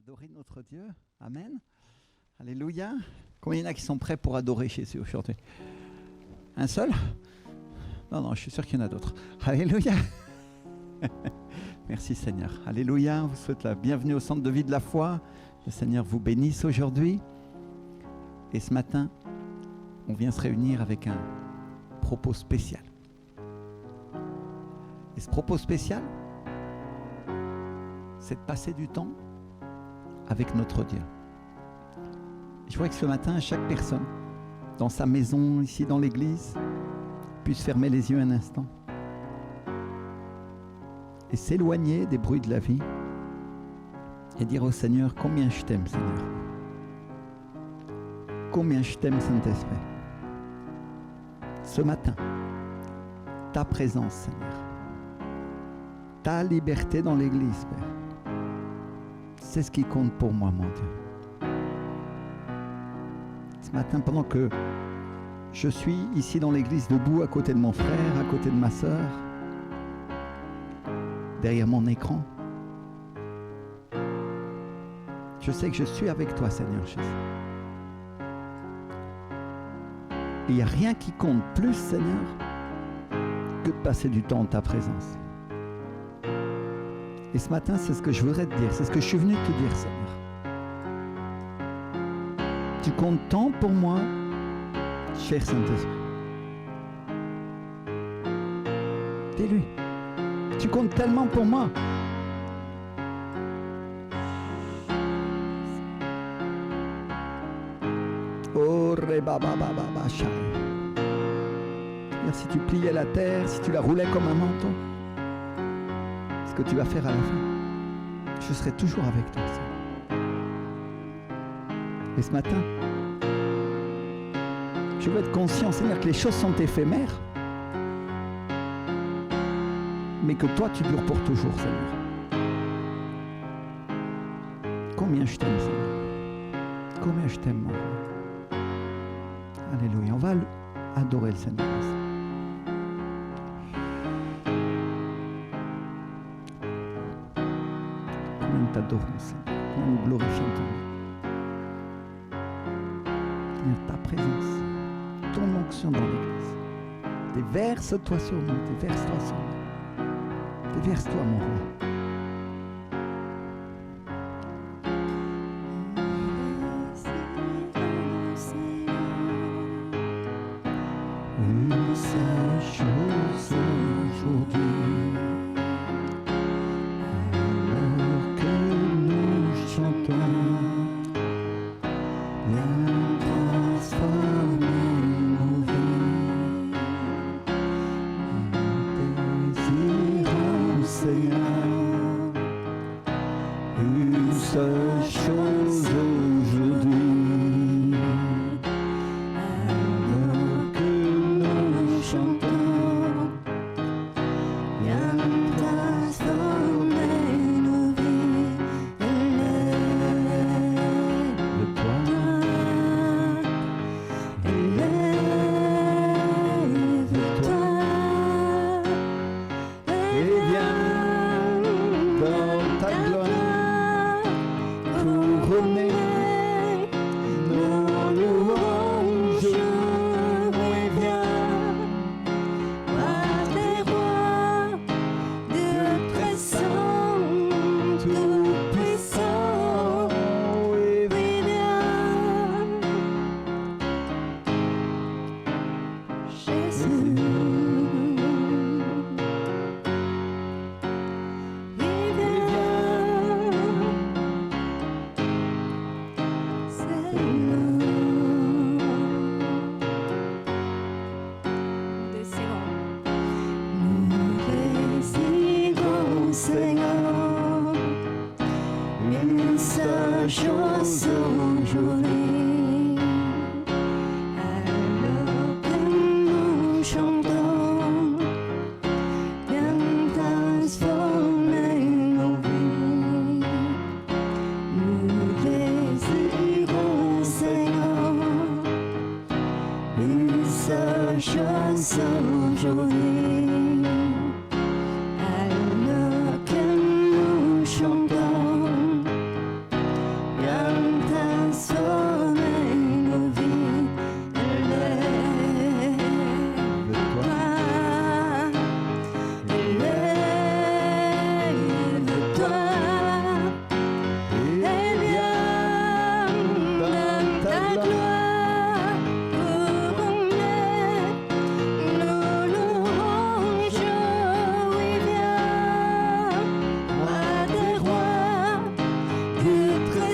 adorer notre Dieu. Amen. Alléluia. Combien il y en a qui sont prêts pour adorer Jésus aujourd'hui? Un seul? Non, je suis sûr qu'il y en a d'autres. Alléluia. Merci Seigneur. Alléluia. On vous souhaite la bienvenue au centre de vie de la foi. Le Seigneur vous bénisse aujourd'hui. Et ce matin, on vient se réunir avec un propos spécial. Et ce propos spécial, c'est de passer du temps avec notre Dieu. Je voudrais que ce matin, chaque personne, dans sa maison, ici dans l'église, puisse fermer les yeux un instant et s'éloigner des bruits de la vie et dire au Seigneur combien je t'aime, Seigneur. Combien je t'aime, Saint-Esprit. Ce matin, ta présence, Seigneur. Ta liberté dans l'église, Père. C'est ce qui compte pour moi, mon Dieu. Ce matin, pendant que je suis ici dans l'église debout à côté de mon frère, à côté de ma sœur, derrière mon écran, je sais que je suis avec toi, Seigneur Jésus. Et il n'y a rien qui compte plus, Seigneur, que de passer du temps en ta présence. Et ce matin, c'est ce que je voudrais te dire, c'est ce que je suis venu te dire, Seigneur. Tu comptes tant pour moi, cher Saint-Esprit. Dis-lui, tu comptes tellement pour moi. Oh, rebababababa, chai. Si tu pliais la terre, si tu la roulais comme un manteau, ce que tu vas faire à la fin, je serai toujours avec toi, Seigneur. Et ce matin, je veux être conscient, Seigneur, que les choses sont éphémères, mais que toi, tu dures pour toujours, Seigneur. Combien je t'aime, Seigneur. Combien je t'aime, mon Dieu. Alléluia. On va adorer le Seigneur. Nous t'adorons, Seigneur. Nous glorifions ton nom. Seigneur, ta présence, ton onction dans l'église. Déverse-toi sur nous, déverse-toi sur nous. Déverse-toi, mon roi. Une seule chose aujourd'hui.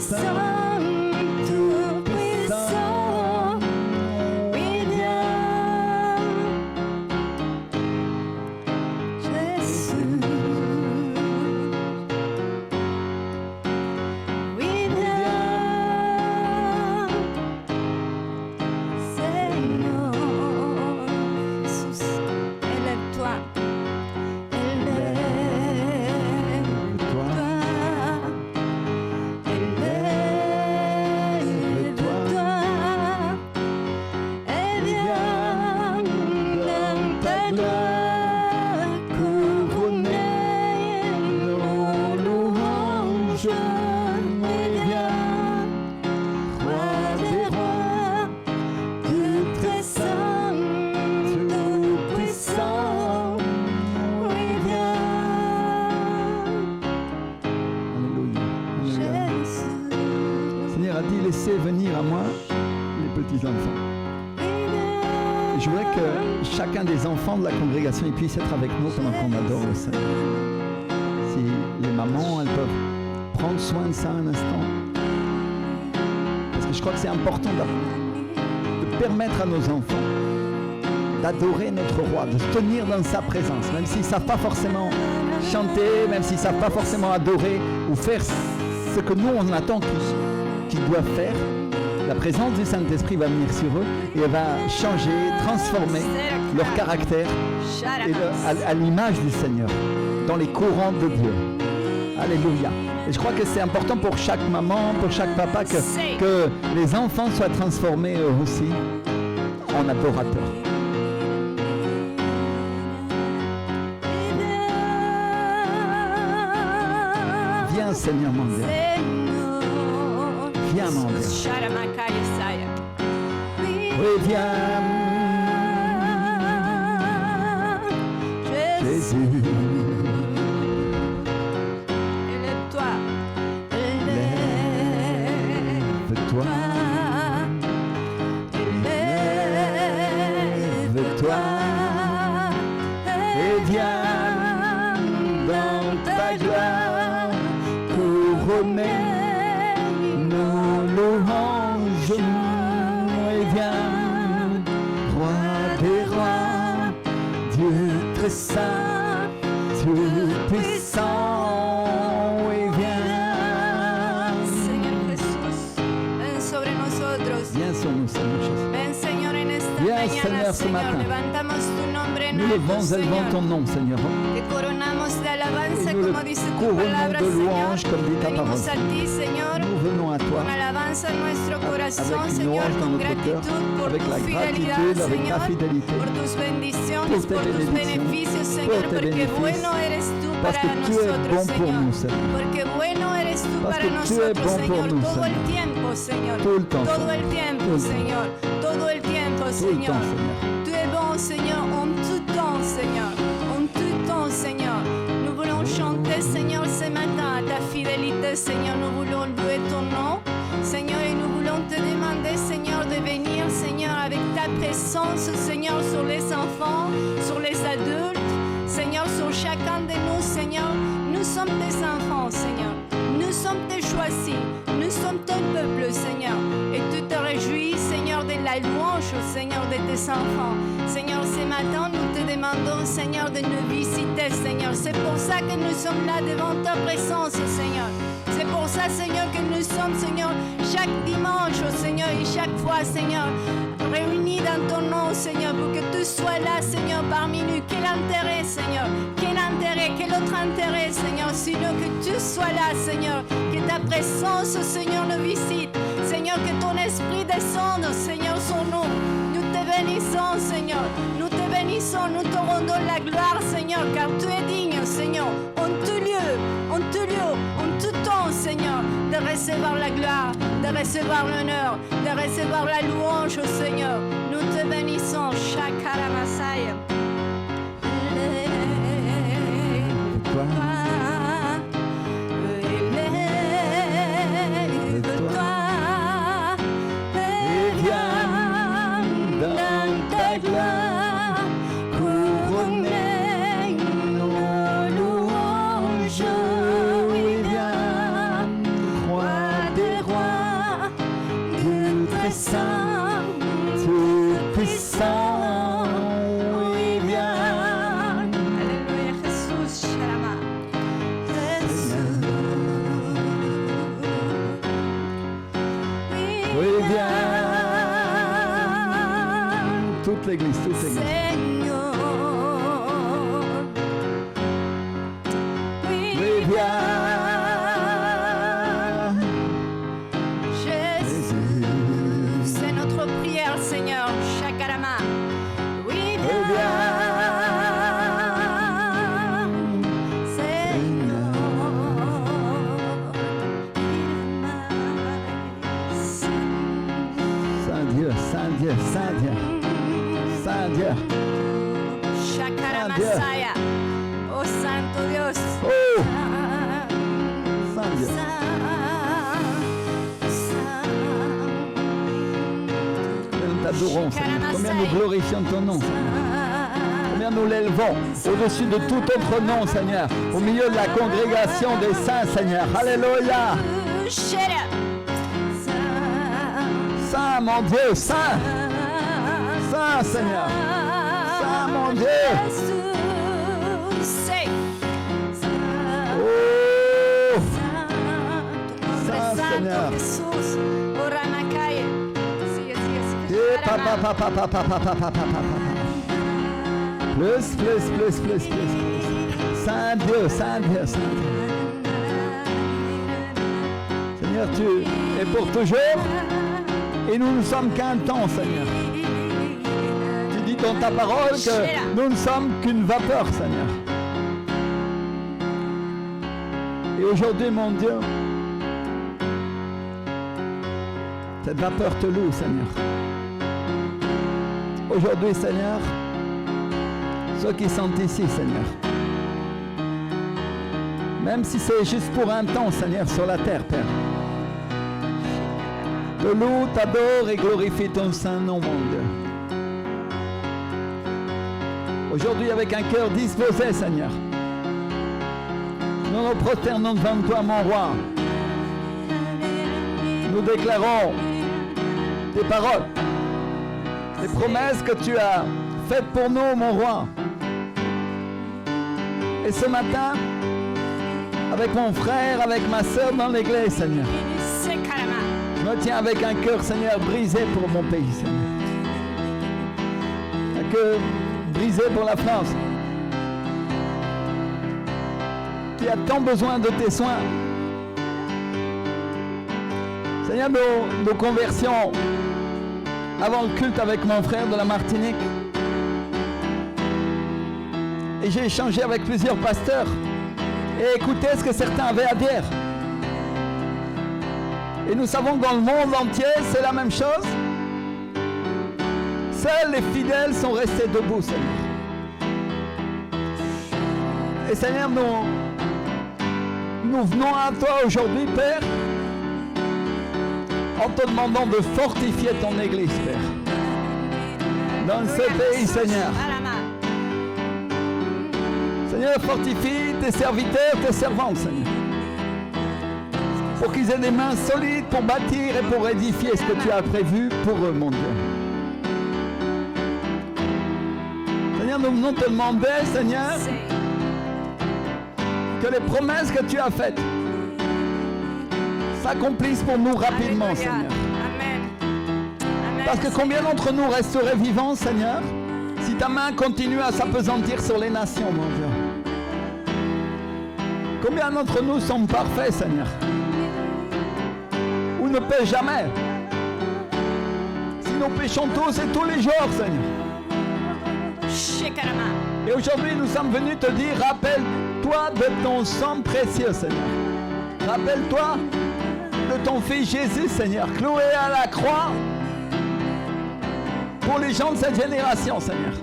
Tout-Puissant, Tout-Puissant, oui viens, Jésus, oui viens, Seigneur, Jésus, élève-toi, élève-toi, élève-toi, et viens dans ta gloire couronner nos louanges, et viens, roi des rois, Dieu très saint, tout-puissant, oui viens, Alléluia. Jésus, Seigneur a dit, laissez venir à moi les petits enfants. oui viens. Je voudrais que chacun des enfants de la congrégation puisse être avec nous pendant qu'on adore le Seigneur. Si les mamans, elles peuvent prendre soin de ça un instant. Parce que je crois que c'est important de permettre à nos enfants d'adorer notre roi, de se tenir dans sa présence, même s'ils ne savent pas forcément chanter, même s'ils ne savent pas forcément adorer ou faire ce que nous on attend qu'ils doivent faire. La présence du Saint-Esprit va venir sur eux et elle va changer, transformer leur caractère et à l'image du Seigneur, dans les courants de Dieu. Alléluia. Et je crois que c'est important pour chaque maman, pour chaque papa, que les enfants soient transformés eux aussi en adorateurs. Viens Seigneur mon Dieu. Viens mon Dieu. Oui, viens Jésus. Élève-toi, Lève-toi, élève-toi, et viens dans ta gloire couronner nos louanges. Et viens, roi des rois, Dieu très saint, Dieu puissant. Et viens, Señor Jesús, ven sobre nosotros. viens sur nous, Seigneur Jésus. Ven, Señor, en esta Viens, mañana, Seigneur, ce Señor. matin. Levantamos tu nombre en Nous alto, élevons Señor. ton nom, Seigneur. Te coronamos de alabanza, Et nous le como dice tu couronnons palabra, de Señor. louanges, comme dit ta Venimos parole. a ti, Señor, Nous venons à toi con alabanza en nuestro corazón, avec une Señor, louange dans con notre cœur, gratitud por avec tu la fidelidad, gratitude, avec ta Señor, fidélité, por tus bendiciones, pour tes por tus bénédictions, beneficios, pour Señor, tes porque bénéfices, bueno eres tú parce para que tu es nosotros, bon pour Señor. nous, Seigneur. Porque bueno eres tú Parce para que tu es nosotros, bon pour Señor, nous, todo el Seigneur. tiempo, Señor. Tout le temps, Todo el Seigneur. tiempo, Tout le temps. Señor. Todo el tiempo, Tout le Señor. temps, Seigneur. Tu es bon, Seigneur, en tout temps, Seigneur. En tout temps, Seigneur. Nous voulons chanter, Seigneur, ce matin à ta fidélité, Seigneur. Nous voulons louer ton nom, Seigneur, et nous voulons te demander, Seigneur, de venir, Seigneur, avec ta présence, Seigneur, sur les enfants, sur les adultes, Seigneur, sur chacun de nous, Seigneur. Nous sommes tes enfants, Seigneur. Nous sommes tes choisis. Nous sommes ton peuple, Seigneur. Et tu te réjouis, Seigneur, de la louange, Seigneur, de tes enfants. Seigneur, ce matin, nous te demandons, Seigneur, de nous visiter, Seigneur. C'est pour ça que nous sommes là devant ta présence, Seigneur. C'est pour ça, Seigneur, que nous sommes, Seigneur, chaque dimanche, Seigneur, et chaque fois, Seigneur, réunis dans ton nom, Seigneur, pour que tu sois là, Seigneur, parmi nous. Quel intérêt, Seigneur, quel intérêt, quel autre intérêt, Seigneur, sinon que tu sois là, Seigneur, que ta présence, Seigneur, nous visite, Seigneur, que ton esprit descende, Seigneur, sur nous. Nous te bénissons, Seigneur, nous te bénissons, nous te rendons la gloire, Seigneur, car tu es digne, Seigneur, en tout lieu, en tout lieu, en tout temps, Seigneur, de recevoir la gloire, de recevoir l'honneur, de recevoir la louange, Seigneur. Nous te bénissons, Shakara Masaya. Toi, Élève-toi, et viens dans ta gloire couronner nos louanges. Et viens, roi des saint, tu es puissant, oui viens. Alléluia, Jesús, Shalama. Oui viens. Toute l'église, toute l'église. Seigneur. Oui viens. Jésus, c'est notre prière, Seigneur. Shakarama. Oui, Oui viens. Seigneur. Saint Dieu, Saint Dieu, Saint Dieu, Saint Dieu. Shakarama Dieu. Saya. Oh Santo Dios. Oh, Saint Dieu. Combien nous t'adorons, Seigneur. Combien nous glorifions ton nom, Seigneur. Combien nous l'élevons au-dessus de tout autre nom, Seigneur. Au milieu de la congrégation des saints, Seigneur. Alléluia. Saint, mon Dieu, Saint. Saint, Seigneur. Saint, mon Dieu. Oh, Saint Seigneur. Et papa, papa, papa, papa, papa, papa. Plus. Saint Dieu, Saint Dieu, Saint Dieu. Seigneur, tu es pour toujours. Et nous ne sommes qu'un temps, Seigneur. Tu dis dans ta parole que nous ne sommes qu'une vapeur, Seigneur. Et aujourd'hui, mon Dieu, cette vapeur te loue, Seigneur. Aujourd'hui, Seigneur, ceux qui sont ici, Seigneur, même si c'est juste pour un temps, Seigneur, sur la terre, Père, te loue, t'adore et glorifie ton saint nom, mon Dieu. Aujourd'hui, avec un cœur disposé, Seigneur, nous nous prosternons devant toi, mon roi. Nous déclarons tes paroles, les promesses que tu as faites pour nous, mon roi. Et ce matin, avec mon frère, avec ma soeur dans l'église, Seigneur, je me tiens avec un cœur, Seigneur, brisé pour mon pays, Seigneur. Un cœur brisé pour la France, qui a tant besoin de tes soins. Seigneur, nos conversions avant le culte avec mon frère de la Martinique. Et j'ai échangé avec plusieurs pasteurs et écouté ce que certains avaient à dire. Et nous savons que dans le monde entier, c'est la même chose. Seuls les fidèles sont restés debout, Seigneur. Et Seigneur, nous venons à toi aujourd'hui, Père, en te demandant de fortifier ton Église, Père. Dans ce pays, Seigneur. Seigneur, fortifie tes serviteurs, tes servantes, Seigneur. Pour qu'ils aient des mains solides pour bâtir et pour édifier ce que tu as prévu pour eux, mon Dieu. Seigneur, nous venons te demander, Seigneur, que les promesses que tu as faites s'accomplissent pour nous rapidement, Alléluia. Seigneur. Amen. Amen. Parce que combien d'entre nous resteraient vivants, Seigneur, si ta main continue à s'appesantir sur les nations, mon Dieu? Combien d'entre nous sommes parfaits, Seigneur? Ou ne paient jamais? Si nous péchons tous et tous les jours, Seigneur. Shekarama. Et aujourd'hui, nous sommes venus te dire, rappelle-toi de ton sang précieux, Seigneur. Rappelle-toi de ton Fils Jésus, Seigneur, cloué à la croix pour les gens de cette génération, Seigneur.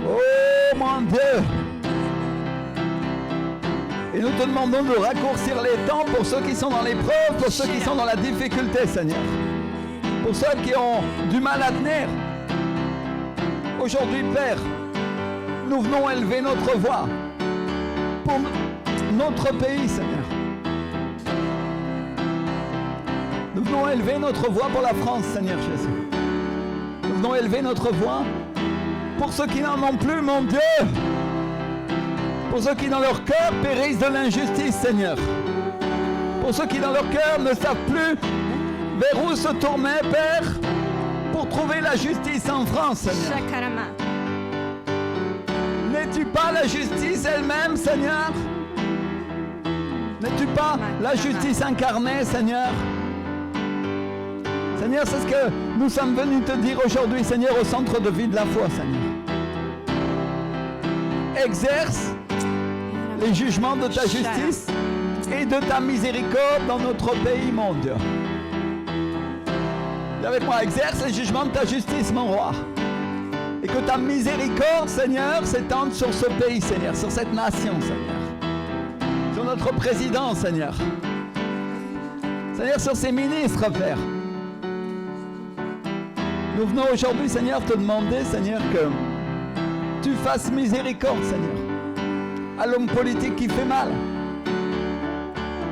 Oh, mon Dieu! Et nous te demandons de raccourcir les temps pour ceux qui sont dans l'épreuve, pour ceux qui sont dans la difficulté, Seigneur. Pour ceux qui ont du mal à tenir. Aujourd'hui, Père, nous venons élever notre voix pour notre pays, Seigneur. Nous venons élever notre voix pour la France, Seigneur Jésus. Nous venons élever notre voix pour ceux qui n'en ont plus, mon Dieu. Pour ceux qui dans leur cœur périssent de l'injustice, Seigneur. Pour ceux qui dans leur cœur ne savent plus vers où se tourner, Père, pour trouver la justice en France, Seigneur. Shakarama. N'es-tu pas la justice elle-même, Seigneur? N'es-tu pas la justice incarnée, Seigneur? Seigneur, c'est ce que nous sommes venus te dire aujourd'hui, Seigneur, au centre de vie de la foi, Seigneur. Exerce les jugements de ta justice et de ta miséricorde dans notre pays, mon Dieu. Dis avec moi, exerce les jugements de ta justice, mon roi. Et que ta miséricorde, Seigneur, s'étende sur ce pays, Seigneur, sur cette nation, Seigneur. Sur notre président, Seigneur. Seigneur, sur ses ministres, Père. Nous venons aujourd'hui, Seigneur, te demander, Seigneur, que tu fasses miséricorde, Seigneur, à l'homme politique qui fait mal.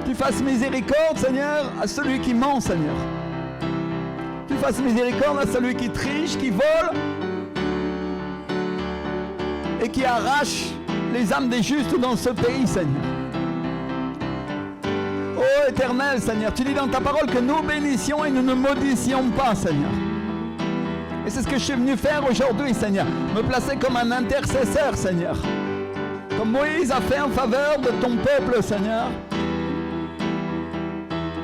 Tu fasses miséricorde, Seigneur, à celui qui ment, Seigneur. Tu fasses miséricorde à celui qui triche, qui vole et qui arrache les âmes des justes dans ce pays, Seigneur. Ô Éternel, Seigneur, tu dis dans ta parole que nous bénissions et nous ne maudissions pas, Seigneur. Et c'est ce que je suis venu faire aujourd'hui, Seigneur. Me placer comme un intercesseur, Seigneur. Comme Moïse a fait en faveur de ton peuple, Seigneur.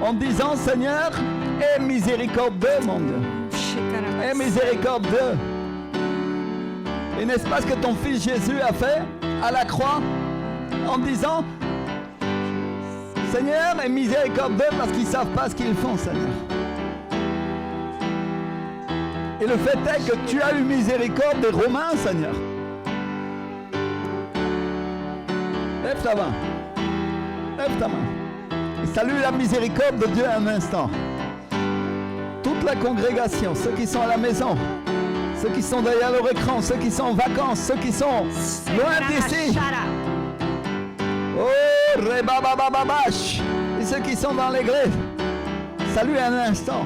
En disant, Seigneur, aie miséricorde d'eux, mon Dieu. Aie miséricorde d'eux. Et n'est-ce pas ce que ton fils Jésus a fait à la croix en disant, Seigneur, aie miséricorde d'eux parce qu'ils ne savent pas ce qu'ils font, Seigneur. Et le fait est que tu as eu miséricorde des Romains, Seigneur. Lève ta main. Lève ta main. Et salue la miséricorde de Dieu un instant. Toute la congrégation, ceux qui sont à la maison, ceux qui sont derrière leur écran, ceux qui sont en vacances, ceux qui sont loin d'ici. Oh, rebabababash. Et ceux qui sont dans l'église. Salue un instant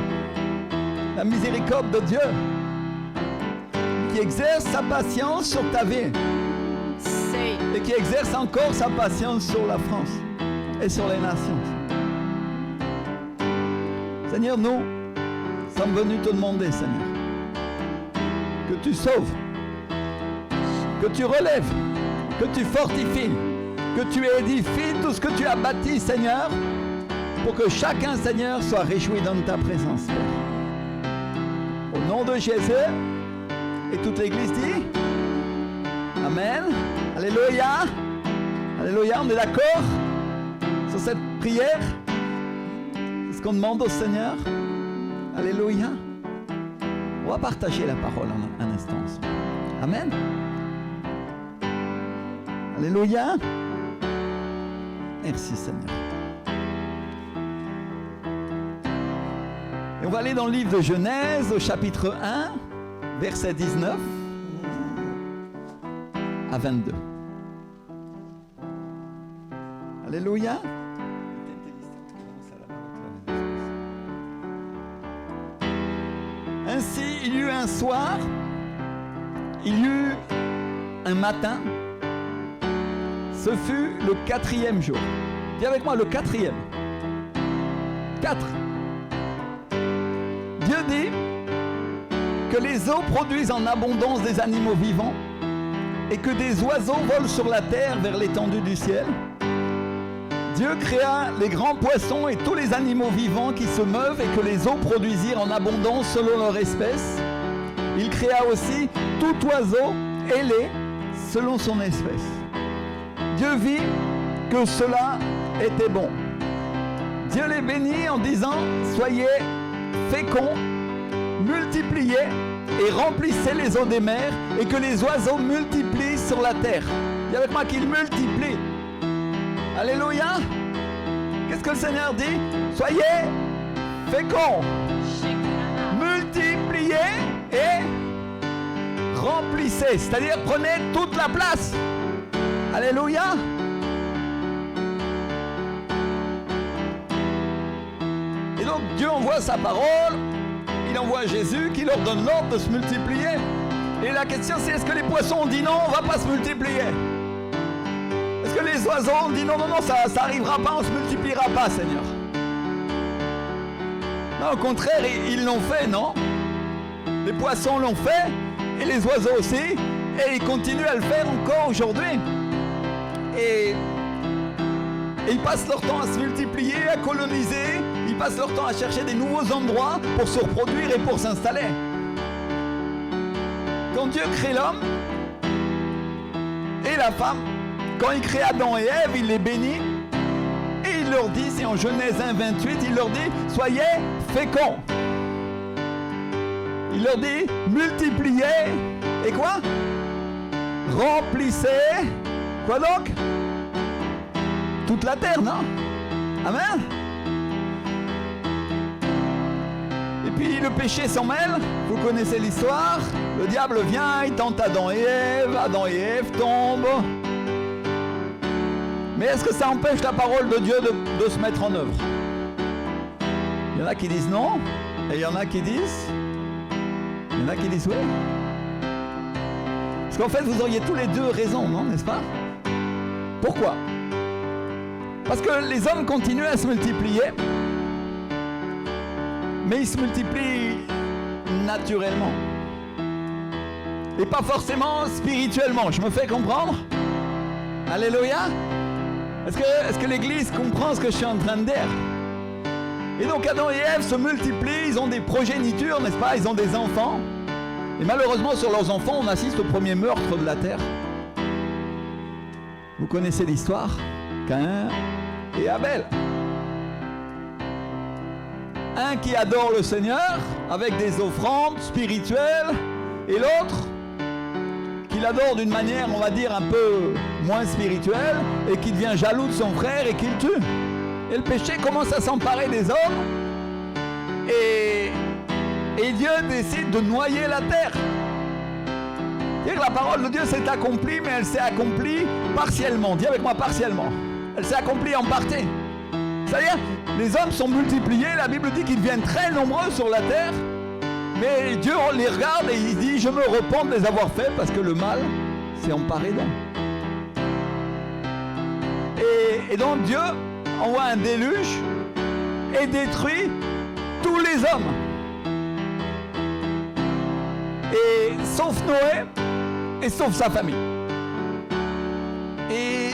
la miséricorde de Dieu qui exerce sa patience sur ta vie et qui exerce encore sa patience sur la France et sur les nations. Seigneur, nous sommes venus te demander, Seigneur, que tu sauves, que tu relèves, que tu fortifies, que tu édifies tout ce que tu as bâti, Seigneur, pour que chacun, Seigneur, soit réjoui dans ta présence, Père. Au nom de Jésus, et toute l'Église dit Amen. Alléluia. Alléluia, on est d'accord sur cette prière? C'est ce qu'on demande au Seigneur. Alléluia. On va partager la parole un instant ensemble. Amen. Alléluia. Merci Seigneur. Et on va aller dans le livre de Genèse au chapitre 1, verset 19 à 22. Alléluia. Ainsi, il y eut un soir, il y eut un matin, ce fut le 4e jour. Dis avec moi le 4e. 4. Dieu dit que les eaux produisent en abondance des animaux vivants et que des oiseaux volent sur la terre vers l'étendue du ciel. Dieu créa les grands poissons et tous les animaux vivants qui se meuvent et que les eaux produisirent en abondance selon leur espèce. Il créa aussi tout oiseau ailé selon son espèce. Dieu vit que cela était bon. Dieu les bénit en disant « Soyez féconds, multipliez et remplissez les eaux des mers et que les oiseaux multiplient sur la terre. » Dis avec moi qu'ils multiplient. Alléluia. Qu'est-ce que le Seigneur dit? Soyez féconds, multipliez et remplissez. C'est-à-dire prenez toute la place. Alléluia. Et donc Dieu envoie sa parole, il envoie Jésus qui leur donne l'ordre de se multiplier. Et la question c'est, est-ce que les poissons ont dit non, on ne va pas se multiplier? Est-ce que les oiseaux ont dit non, ça n'arrivera pas, on ne se multipliera pas, Seigneur? Non, au contraire, ils l'ont fait, non? Les poissons l'ont fait, et les oiseaux aussi, et ils continuent à le faire encore aujourd'hui. Et ils passent leur temps à se multiplier, à coloniser, ils passent leur temps à chercher des nouveaux endroits pour se reproduire et pour s'installer. Quand Dieu crée l'homme et la femme, quand il crée Adam et Ève, il les bénit et il leur dit, c'est en Genèse 1:28, il leur dit, soyez féconds. Il leur dit, multipliez et quoi? Remplissez, quoi donc? Toute la terre, non? Amen. Et puis le péché s'en mêle, vous connaissez l'histoire, le diable vient, il tente Adam et Ève tombent. Mais est-ce que ça empêche la parole de Dieu de se mettre en œuvre? Il y en a qui disent non, et il y en a qui disent oui. Parce qu'en fait, vous auriez tous les deux raison, non, n'est-ce pas? Pourquoi? Parce que les hommes continuent à se multiplier, mais ils se multiplient naturellement. Et pas forcément spirituellement. Je me fais comprendre? Alléluia! Est-ce que l'Église comprend ce que je suis en train de dire? Et donc Adam et Ève se multiplient, ils ont des progénitures, n'est-ce pas? Ils ont des enfants. Et malheureusement, sur leurs enfants, on assiste au premier meurtre de la terre. Vous connaissez l'histoire? Caïn et Abel. Un qui adore le Seigneur avec des offrandes spirituelles et l'autre qui l'adore d'une manière, on va dire, un peu moins spirituelle et qui devient jaloux de son frère et qui le tue. Et le péché commence à s'emparer des hommes et Dieu décide de noyer la terre. C'est-à-dire que la parole de Dieu s'est accomplie, mais elle s'est accomplie partiellement. Dis avec moi, partiellement. Elle s'est accomplie en partie. C'est-à-dire, les hommes sont multipliés, la Bible dit qu'ils deviennent très nombreux sur la terre, mais Dieu les regarde et il dit, je me repens de les avoir faits parce que le mal s'est emparé d'eux. Et donc Dieu envoie un déluge et détruit tous les hommes. Et sauf Noé et sauf sa famille. Et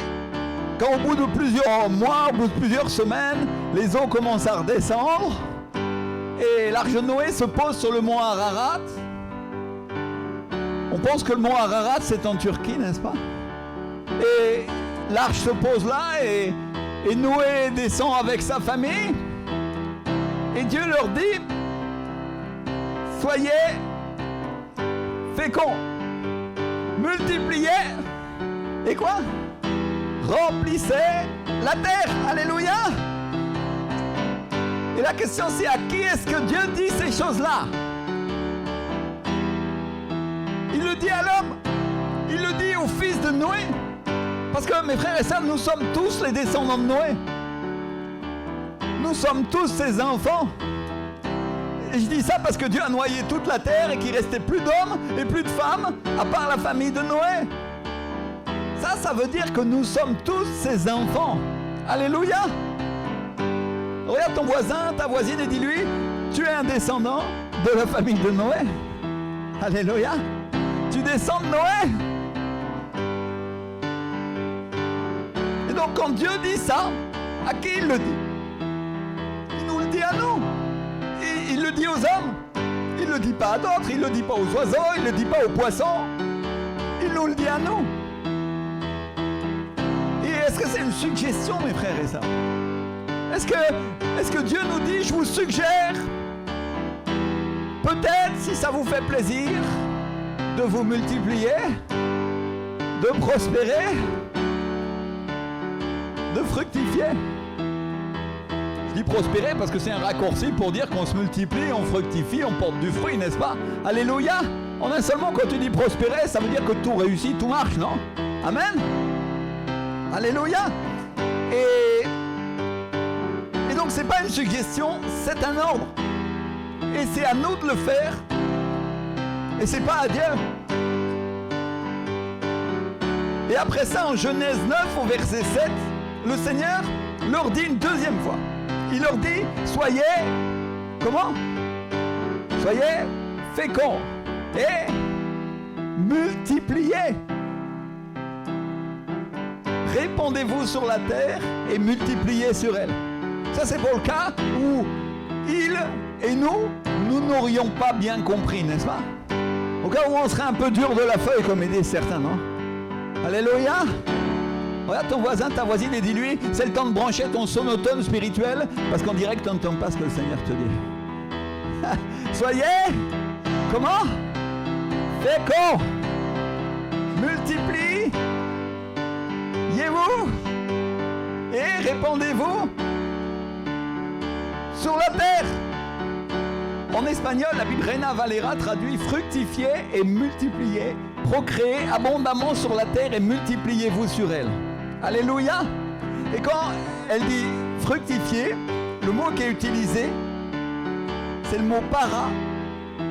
quand au bout de plusieurs mois, au bout de plusieurs semaines, les eaux commencent à redescendre et l'arche de Noé se pose sur le mont Ararat. On pense que le mont Ararat c'est en Turquie, n'est-ce pas? Et l'arche se pose là et Noé descend avec sa famille et Dieu leur dit, soyez féconds, multipliez et quoi? Remplissez la terre. Alléluia. Et la question c'est, à qui est-ce que Dieu dit ces choses-là? Il le dit à l'homme, il le dit au fils de Noé. Parce que mes frères et sœurs, nous sommes tous les descendants de Noé. Nous sommes tous ses enfants. Et je dis ça parce que Dieu a noyé toute la terre et qu'il ne restait plus d'hommes et plus de femmes à part la famille de Noé. Ça veut dire que nous sommes tous ses enfants. Alléluia. Regarde ton voisin, ta voisine et dis-lui, tu es un descendant de la famille de Noé. Alléluia. Tu descends de Noé. Et donc quand Dieu dit ça, à qui il le dit? Il nous le dit à nous. Il le dit aux hommes. Il ne le dit pas à d'autres. Il ne le dit pas aux oiseaux. Il ne le dit pas aux poissons. Il nous le dit à nous. Et est-ce que c'est une suggestion, mes frères et sœurs? Est-ce que Dieu nous dit, je vous suggère, peut-être, si ça vous fait plaisir, de vous multiplier, de prospérer, de fructifier? Je dis prospérer parce que c'est un raccourci pour dire qu'on se multiplie, on fructifie, on porte du fruit, n'est-ce pas? Alléluia! En un seul mot, quand tu dis prospérer, ça veut dire que tout réussit, tout marche, non? Amen? Alléluia! Et donc c'est pas une suggestion, c'est un ordre. Et c'est à nous de le faire. Et c'est pas à Dieu. Et après ça, en Genèse 9, au verset 7, le Seigneur leur dit une deuxième fois. Il leur dit, soyez, comment? Soyez féconds et multipliez. Répandez-vous sur la terre et multipliez sur elle. Ça, c'est pour le cas où il et nous n'aurions pas bien compris, n'est-ce pas? Au cas où on serait un peu dur de la feuille, comme ils disent certains, non? Alléluia! Regarde ton voisin, ta voisine, et dis-lui, c'est le temps de brancher ton sonotone spirituel, parce qu'en direct, tu n'entends pas ce que le Seigneur te dit. Soyez, comment? Féconds, multipliez-vous et répandez-vous sur la terre. En espagnol, la Bible Reina Valera traduit fructifiez et multipliez, procréez abondamment sur la terre et multipliez-vous sur elle. Alléluia! Et quand elle dit fructifier, le mot qui est utilisé, c'est le mot para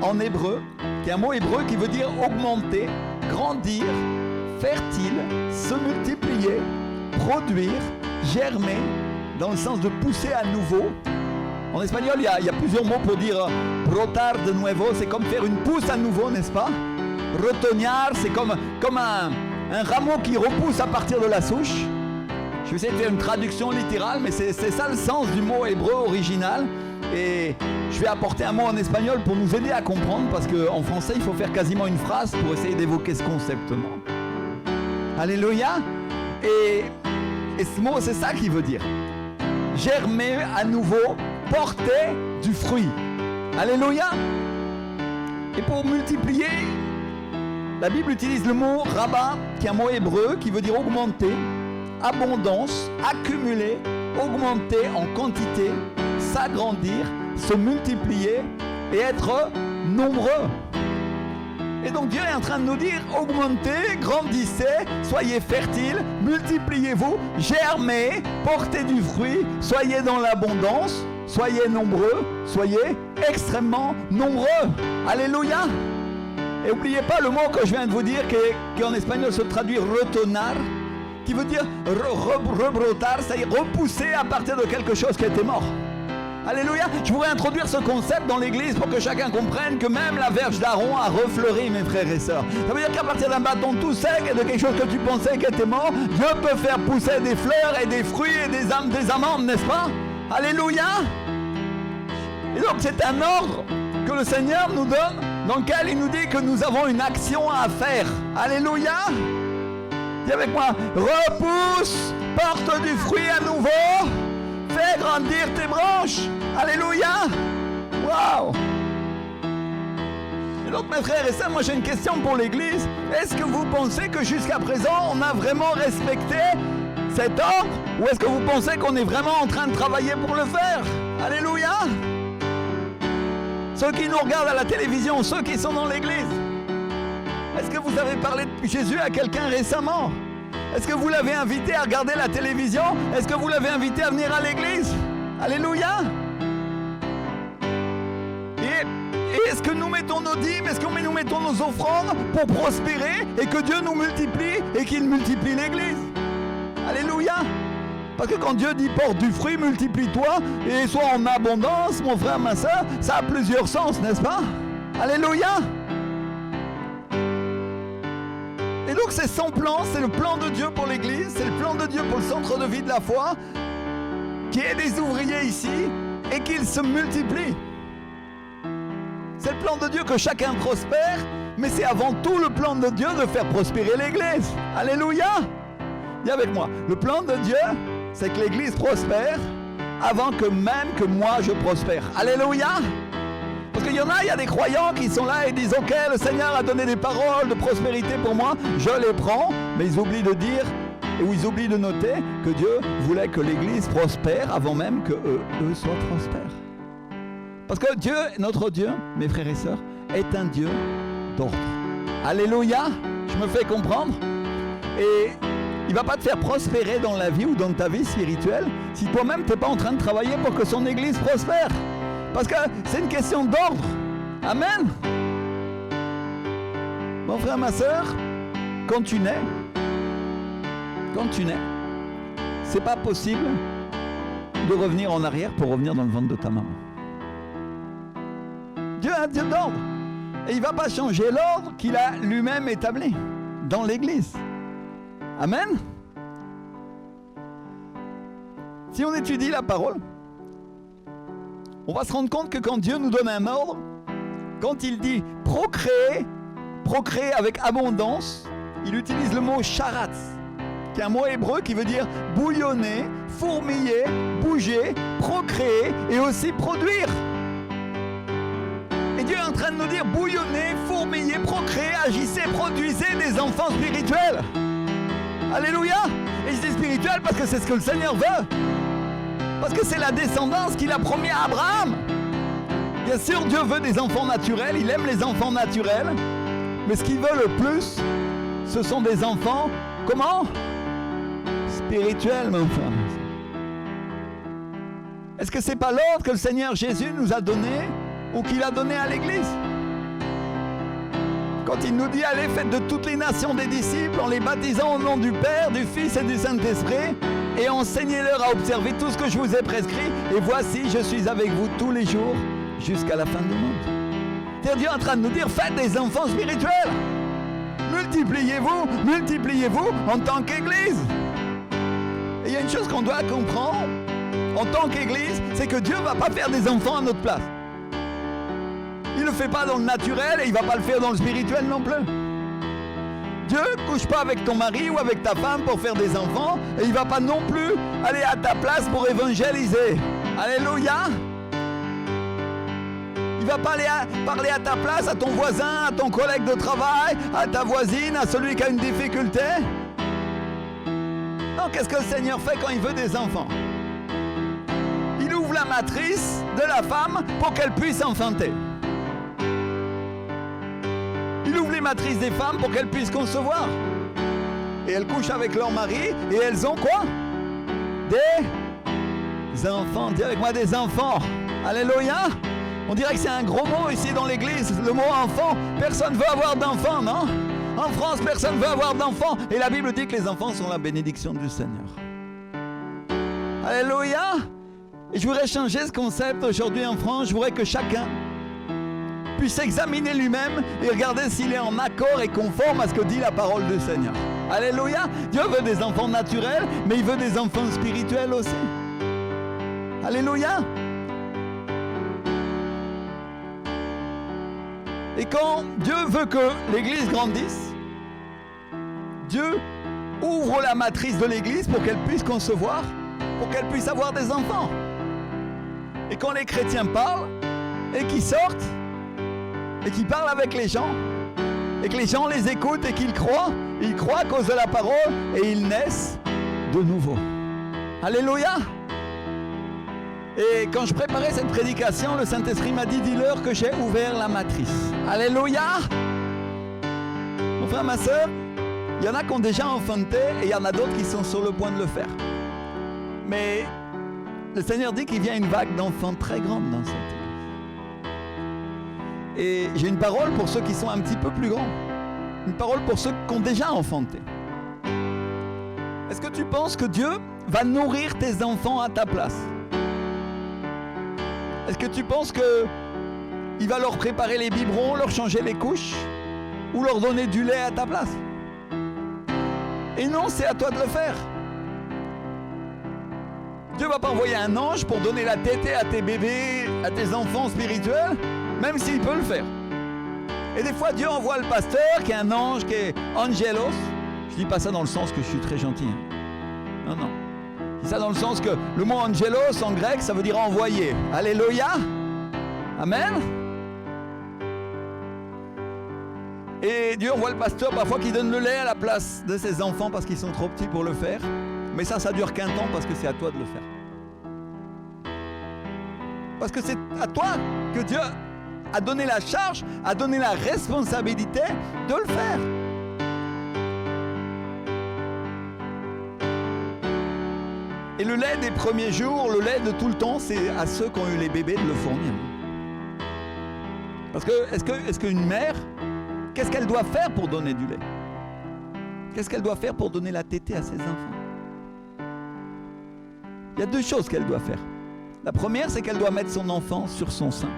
en hébreu, qui est un mot hébreu qui veut dire augmenter, grandir, fertile, se multiplier, produire, germer, dans le sens de pousser à nouveau. En espagnol, il y a plusieurs mots pour dire brotar de nuevo, c'est comme faire une pousse à nouveau, n'est-ce pas? Retoñar, c'est comme un rameau qui repousse à partir de la souche. Je vais essayer de faire une traduction littérale, mais c'est ça le sens du mot hébreu original. Et je vais apporter un mot en espagnol pour nous aider à comprendre, parce qu'en français, il faut faire quasiment une phrase pour essayer d'évoquer ce concept. Alléluia. Et ce mot, c'est ça qu'il veut dire. Germer à nouveau, porter du fruit. Alléluia. Et pour multiplier, la Bible utilise le mot rabat, qui est un mot hébreu, qui veut dire augmenter, abondance, accumuler, augmenter en quantité, s'agrandir, se multiplier et être nombreux. Et donc Dieu est en train de nous dire, augmentez, grandissez, soyez fertiles, multipliez-vous, germez, portez du fruit, soyez dans l'abondance, soyez nombreux, soyez extrêmement nombreux. Alléluia! Et n'oubliez pas le mot que je viens de vous dire, qui en espagnol se traduit retonar, qui veut dire rebrotar, c'est-à-dire repousser à partir de quelque chose qui était mort. Alléluia. Je voudrais introduire ce concept dans l'église pour que chacun comprenne que même la verge d'Aaron a refleuri, mes frères et sœurs. Ça veut dire qu'à partir d'un bâton tout sec et de quelque chose que tu pensais qui était mort, Dieu peut faire pousser des fleurs et des fruits et des amandes, n'est-ce pas? Alléluia. Et donc c'est un ordre que le Seigneur nous donne, dans lequel il nous dit que nous avons une action à faire. Alléluia. Dis avec moi, repousse, porte du fruit à nouveau, fais grandir tes branches. Alléluia. Waouh. Et donc mes frères et sœurs, moi j'ai une question pour l'église. Est-ce que vous pensez que jusqu'à présent on a vraiment respecté cet ordre, ou est-ce que vous pensez qu'on est vraiment en train de travailler pour le faire? Alléluia. Ceux qui nous regardent à la télévision, ceux qui sont dans l'église, est-ce que vous avez parlé de Jésus à quelqu'un récemment? Est-ce que vous l'avez invité à regarder la télévision? Est-ce que vous l'avez invité à venir à l'église? Alléluia. Et est-ce que nous mettons nos dîmes? Est-ce que nous mettons nos offrandes pour prospérer et que Dieu nous multiplie et qu'il multiplie l'église? Alléluia. Parce que quand Dieu dit porte du fruit, multiplie-toi et sois en abondance, mon frère, ma soeur, ça a plusieurs sens, n'est-ce pas? Alléluia. Et donc c'est son plan, c'est le plan de Dieu pour l'église, c'est le plan de Dieu pour le centre de vie de la foi, qui est des ouvriers ici et qu'ils se multiplient. C'est le plan de Dieu que chacun prospère, mais c'est avant tout le plan de Dieu de faire prospérer l'église. Alléluia. Dis avec moi, le plan de Dieu, c'est que l'église prospère avant que même que moi je prospère. Alléluia. Parce qu'il y en a, il y a des croyants qui sont là et disent « Ok, le Seigneur a donné des paroles de prospérité pour moi, je les prends », mais ils oublient de dire, ou ils oublient de noter que Dieu voulait que l'église prospère avant même que eux soient prospères. Parce que Dieu, notre Dieu, mes frères et sœurs, est un Dieu d'ordre. Alléluia. Je me fais comprendre. Et il ne va pas te faire prospérer dans la vie ou dans ta vie spirituelle si toi-même tu n'es pas en train de travailler pour que son église prospère. Parce que c'est une question d'ordre. Amen. Mon frère, ma soeur, quand tu nais, c'est pas possible de revenir en arrière pour revenir dans le ventre de ta maman. Dieu est un Dieu d'ordre. Et il ne va pas changer l'ordre qu'il a lui-même établi dans l'église. Amen. Si on étudie la parole, on va se rendre compte que quand Dieu nous donne un ordre, quand il dit procréer avec abondance, il utilise le mot charatz, qui est un mot hébreu qui veut dire bouillonner, fourmiller, bouger, procréer et aussi produire. Et Dieu est en train de nous dire bouillonnez, fourmiller, procréer, agissez, produisez des enfants spirituels. Alléluia. Et je dis spirituel parce que c'est ce que le Seigneur veut. Parce que c'est la descendance qu'il a promis à Abraham. Bien sûr, Dieu veut des enfants naturels, il aime les enfants naturels. Mais ce qu'il veut le plus, ce sont des enfants, comment? Spirituels, mon frère. Est-ce que c'est pas l'ordre que le Seigneur Jésus nous a donné ou qu'il a donné à l'Église? Quand il nous dit allez, faites de toutes les nations des disciples en les baptisant au nom du Père, du Fils et du Saint-Esprit et enseignez-leur à observer tout ce que je vous ai prescrit et voici, je suis avec vous tous les jours jusqu'à la fin du monde. C'est Dieu en train de nous dire faites des enfants spirituels. Multipliez-vous en tant qu'Église. Et il y a une chose qu'on doit comprendre en tant qu'Église, c'est que Dieu ne va pas faire des enfants à notre place. Il ne le fait pas dans le naturel et il ne va pas le faire dans le spirituel non plus. Dieu ne couche pas avec ton mari ou avec ta femme pour faire des enfants et il ne va pas non plus aller à ta place pour évangéliser. Alléluia. Il ne va pas aller parler à ta place, à ton voisin, à ton collègue de travail, à ta voisine, à celui qui a une difficulté. Non, qu'est-ce que le Seigneur fait quand il veut des enfants? Il ouvre la matrice de la femme pour qu'elle puisse enfanter. Il ouvre les matrices des femmes pour qu'elles puissent concevoir. Et elles couchent avec leur mari et elles ont quoi? Des enfants. Dis avec moi des enfants. Alléluia. On dirait que c'est un gros mot ici dans l'église, le mot enfant. Personne ne veut avoir d'enfants, non? En France, personne ne veut avoir d'enfants. Et la Bible dit que les enfants sont la bénédiction du Seigneur. Alléluia. Et je voudrais changer ce concept aujourd'hui en France. Je voudrais que chacun puisse examiner lui-même et regarder s'il est en accord et conforme à ce que dit la parole du Seigneur. Alléluia. Dieu veut des enfants naturels, mais il veut des enfants spirituels aussi. Alléluia. Et quand Dieu veut que l'Église grandisse, Dieu ouvre la matrice de l'Église pour qu'elle puisse concevoir, pour qu'elle puisse avoir des enfants. Et quand les chrétiens parlent, et qu'ils sortent, et qu'ils parlent avec les gens, et que les gens les écoutent et qu'ils croient, ils croient à cause de la parole, et ils naissent de nouveau. Alléluia! Et quand je préparais cette prédication, le Saint-Esprit m'a dit, dis-leur que j'ai ouvert la matrice. Alléluia! Mon frère, ma soeur, il y en a qui ont déjà enfanté et il y en a d'autres qui sont sur le point de le faire. Mais le Seigneur dit qu'il vient une vague d'enfants très grande dans cette église. Et j'ai une parole pour ceux qui sont un petit peu plus grands. Une parole pour ceux qui ont déjà enfanté. Est-ce que tu penses que Dieu va nourrir tes enfants à ta place? Est-ce que tu penses qu'il va leur préparer les biberons, leur changer les couches ou leur donner du lait à ta place? Et non, c'est à toi de le faire. Dieu ne va pas envoyer un ange pour donner la tétée à tes bébés, à tes enfants spirituels, même s'il peut le faire. Et des fois, Dieu envoie le pasteur qui est un ange, qui est angelos. Je ne dis pas ça dans le sens que je suis très gentil. Non, non. C'est ça dans le sens que le mot angelos en grec, ça veut dire envoyer. Alléluia. Amen. Et Dieu envoie le pasteur parfois qui donne le lait à la place de ses enfants parce qu'ils sont trop petits pour le faire. Mais ça dure qu'un temps parce que c'est à toi de le faire. Parce que c'est à toi que Dieu a donné la charge, a donné la responsabilité de le faire. Et le lait des premiers jours, le lait de tout le temps, c'est à ceux qui ont eu les bébés de le fournir. Parce que, est-ce qu'une mère, qu'est-ce qu'elle doit faire pour donner du lait? Qu'est-ce qu'elle doit faire pour donner la tétée à ses enfants? Il y a deux choses qu'elle doit faire. La première, c'est qu'elle doit mettre son enfant sur son sein.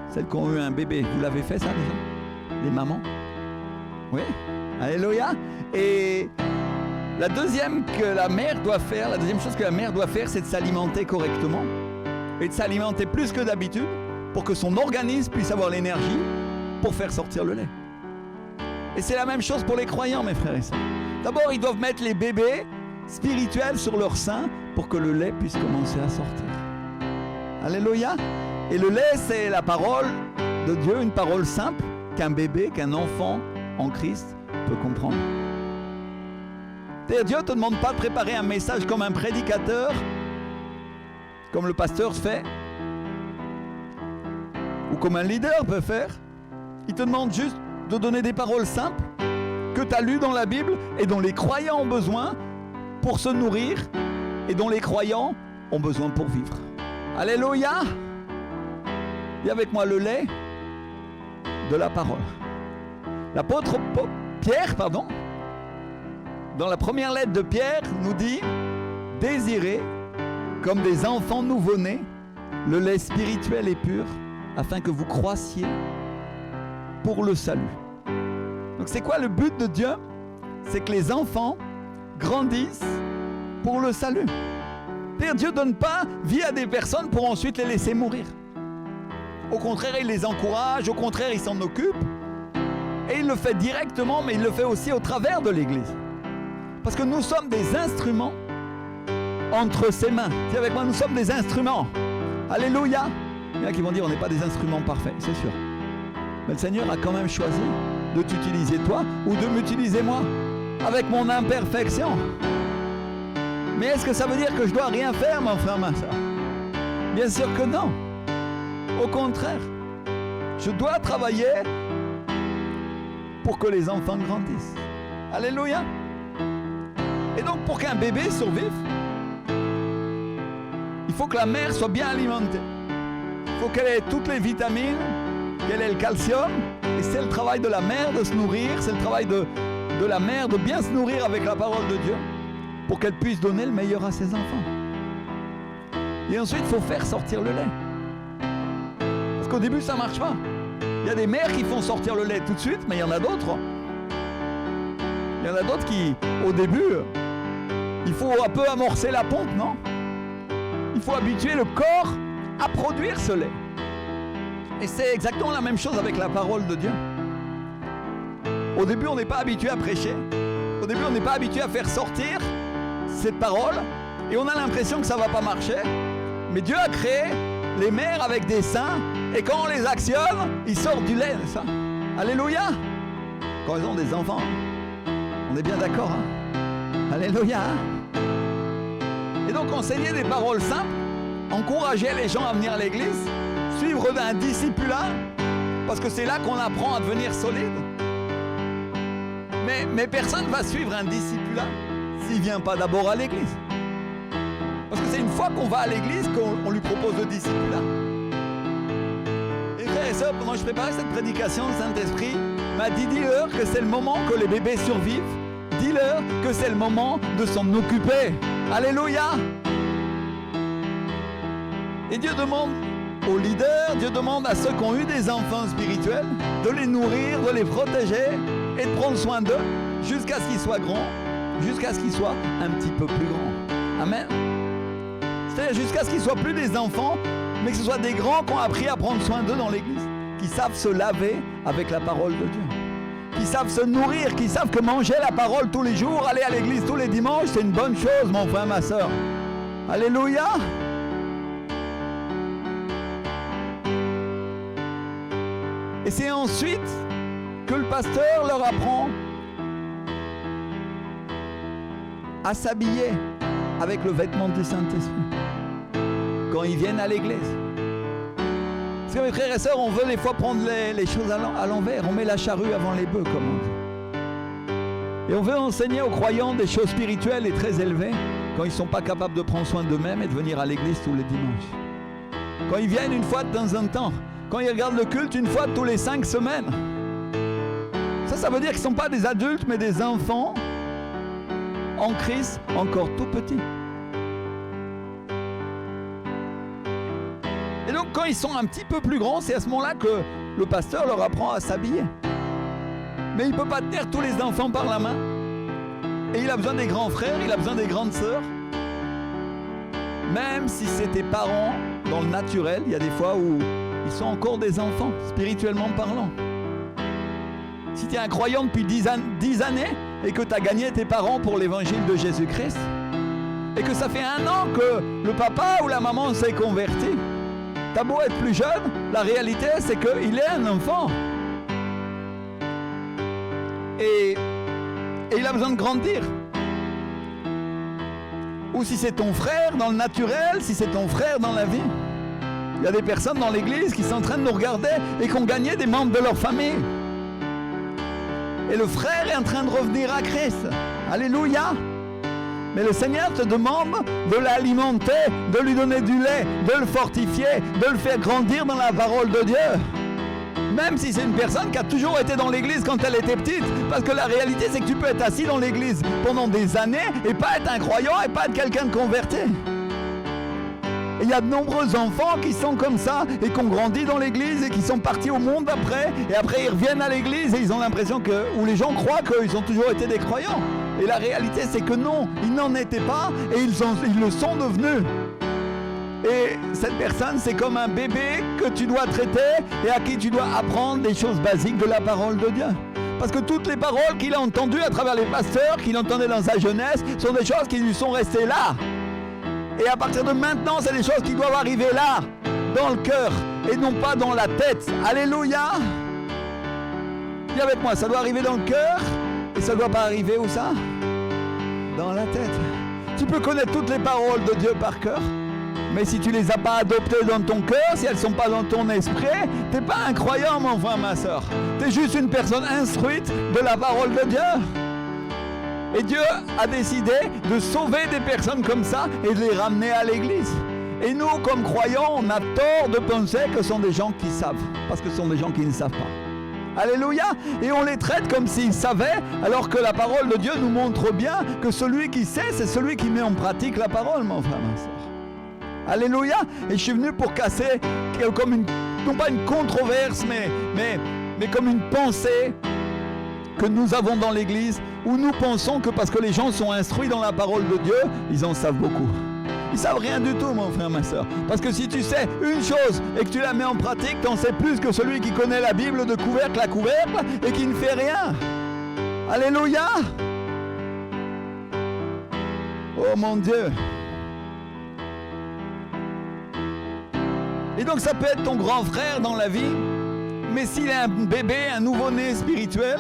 Celles qui ont eu un bébé, vous l'avez fait ça déjà? Les mamans? Oui? Alléluia! Et la deuxième chose que la mère doit faire, c'est de s'alimenter correctement. Et de s'alimenter plus que d'habitude pour que son organisme puisse avoir l'énergie pour faire sortir le lait. Et c'est la même chose pour les croyants, mes frères et sœurs. D'abord, ils doivent mettre les bébés spirituels sur leur sein pour que le lait puisse commencer à sortir. Alléluia! Et le lait, c'est la parole de Dieu, une parole simple qu'un bébé, qu'un enfant en Christ peut comprendre. Dieu ne te demande pas de préparer un message comme un prédicateur, comme le pasteur fait, ou comme un leader peut faire. Il te demande juste de donner des paroles simples que tu as lues dans la Bible et dont les croyants ont besoin pour se nourrir et dont les croyants ont besoin pour vivre. Alléluia! Dis avec moi le lait de la parole. L'apôtre Pierre, dans la première lettre de Pierre, nous dit « Désirez, comme des enfants nouveau-nés, le lait spirituel et pur, afin que vous croissiez pour le salut. » Donc c'est quoi le but de Dieu? C'est que les enfants grandissent pour le salut. C'est-à-dire, Dieu ne donne pas vie à des personnes pour ensuite les laisser mourir. Au contraire, il les encourage, au contraire, il s'en occupe. Et il le fait directement, mais il le fait aussi au travers de l'Église. Parce que nous sommes des instruments entre ses mains. Dis avec moi, nous sommes des instruments. Alléluia. Il y en a qui vont dire, on n'est pas des instruments parfaits, c'est sûr. Mais le Seigneur a quand même choisi de t'utiliser toi ou de m'utiliser moi, avec mon imperfection. Mais est-ce que ça veut dire que je dois rien faire, mon frère, ma soeur? Bien sûr que non. Au contraire, je dois travailler pour que les enfants grandissent. Alléluia. Et donc, pour qu'un bébé survive, il faut que la mère soit bien alimentée. Il faut qu'elle ait toutes les vitamines, qu'elle ait le calcium. Et c'est le travail de la mère de se nourrir, c'est le travail de la mère de bien se nourrir avec la parole de Dieu pour qu'elle puisse donner le meilleur à ses enfants. Et ensuite, il faut faire sortir le lait. Parce qu'au début, ça ne marche pas. Il y a des mères qui font sortir le lait tout de suite, mais il y en a d'autres. Il y en a d'autres qui, au début, il faut un peu amorcer la pompe, non? Il faut habituer le corps à produire ce lait. Et c'est exactement la même chose avec la parole de Dieu. Au début, on n'est pas habitué à prêcher. Au début, on n'est pas habitué à faire sortir cette parole. Et on a l'impression que ça ne va pas marcher. Mais Dieu a créé les mères avec des seins. Et quand on les actionne, ils sortent du lait, ça. Alléluia. Quand ils ont des enfants. On est bien d'accord, hein? Alléluia. Et donc, enseigner des paroles simples, encourager les gens à venir à l'église, suivre un discipulat, parce que c'est là qu'on apprend à devenir solide. Mais personne ne va suivre un discipulat s'il ne vient pas d'abord à l'église. Parce que c'est une fois qu'on va à l'église qu'on lui propose le discipulat. Et frères et sœurs, pendant que je préparais cette prédication, le Saint-Esprit m'a dit, dis-leur que c'est le moment que les bébés survivent. Dis-leur que c'est le moment de s'en occuper. Alléluia. Et Dieu demande aux leaders, Dieu demande à ceux qui ont eu des enfants spirituels de les nourrir, de les protéger et de prendre soin d'eux jusqu'à ce qu'ils soient grands, jusqu'à ce qu'ils soient un petit peu plus grands. Amen. C'est-à-dire jusqu'à ce qu'ils ne soient plus des enfants, mais que ce soit des grands qui ont appris à prendre soin d'eux dans l'église, qui savent se laver avec la parole de Dieu, qui savent se nourrir, qui savent que manger la parole tous les jours, aller à l'église tous les dimanches, c'est une bonne chose, mon frère, ma soeur. Alléluia. Et c'est ensuite que le pasteur leur apprend à s'habiller avec le vêtement du Saint-Esprit quand ils viennent à l'église. Parce que mes frères et sœurs, on veut des fois prendre les choses à l'envers. On met la charrue avant les bœufs, comme on dit. Et on veut enseigner aux croyants des choses spirituelles et très élevées. quand ils ne sont pas capables de prendre soin d'eux-mêmes et de venir à l'église tous les dimanches. Quand ils viennent une fois de temps en temps. Quand ils regardent le culte une fois tous les 5 semaines. Ça veut dire qu'ils ne sont pas des adultes, mais des enfants en Christ, encore tout petits. Et donc, quand ils sont un petit peu plus grands, c'est à ce moment-là que le pasteur leur apprend à s'habiller. Mais il ne peut pas tenir tous les enfants par la main. Et il a besoin des grands frères, il a besoin des grandes sœurs. Même si c'est tes parents, dans le naturel, il y a des fois où ils sont encore des enfants, spirituellement parlant. Si tu es un croyant depuis 10 années et que tu as gagné tes parents pour l'évangile de Jésus-Christ, et que ça fait 1 an que le papa ou la maman s'est converti, t'as beau être plus jeune, la réalité c'est qu'il est un enfant. Et il a besoin de grandir. Ou si c'est ton frère dans le naturel, si c'est ton frère dans la vie. Il y a des personnes dans l'église qui sont en train de nous regarder et qui ont gagné des membres de leur famille. Et le frère est en train de revenir à Christ. Alléluia. Mais le Seigneur te demande de l'alimenter, de lui donner du lait, de le fortifier, de le faire grandir dans la parole de Dieu. Même si c'est une personne qui a toujours été dans l'église quand elle était petite. Parce que la réalité, c'est que tu peux être assis dans l'église pendant des années et pas être un croyant et pas être quelqu'un de converti. Et il y a de nombreux enfants qui sont comme ça et qui ont grandi dans l'église et qui sont partis au monde après. Et après, ils reviennent à l'église et ils ont l'impression que... Ou les gens croient qu'ils ont toujours été des croyants. Et la réalité, c'est que non, ils n'en étaient pas et ils le sont devenus. Et cette personne, c'est comme un bébé que tu dois traiter et à qui tu dois apprendre des choses basiques de la parole de Dieu. Parce que toutes les paroles qu'il a entendues à travers les pasteurs, qu'il entendait dans sa jeunesse, sont des choses qui lui sont restées là. Et à partir de maintenant, c'est des choses qui doivent arriver là, dans le cœur, et non pas dans la tête. Alléluia. Dis avec moi, ça doit arriver dans le cœur, et ça ne doit pas arriver où ça? Dans la tête. Tu peux connaître toutes les paroles de Dieu par cœur, mais si tu ne les as pas adoptées dans ton cœur, si elles ne sont pas dans ton esprit, tu n'es pas un croyant, mon frère, ma soeur. Tu es juste une personne instruite de la parole de Dieu. Et Dieu a décidé de sauver des personnes comme ça et de les ramener à l'église. Et nous, comme croyants, on a tort de penser que ce sont des gens qui savent, parce que ce sont des gens qui ne savent pas. Alléluia. Et on les traite comme s'ils savaient, alors que la parole de Dieu nous montre bien que celui qui sait, c'est celui qui met en pratique la parole, mon frère, ma soeur. Alléluia. Et je suis venu pour casser comme une, non pas une controverse, mais comme une pensée que nous avons dans l'église, où nous pensons que parce que les gens sont instruits dans la parole de Dieu, ils en savent beaucoup. Ils savent rien du tout, mon frère, ma soeur. Parce que si tu sais une chose et que tu la mets en pratique, tu en sais plus que celui qui connaît la Bible de couvercle à couvercle et qui ne fait rien. Alléluia. Oh mon Dieu. Et donc ça peut être ton grand frère dans la vie, mais s'il est un bébé, un nouveau-né spirituel,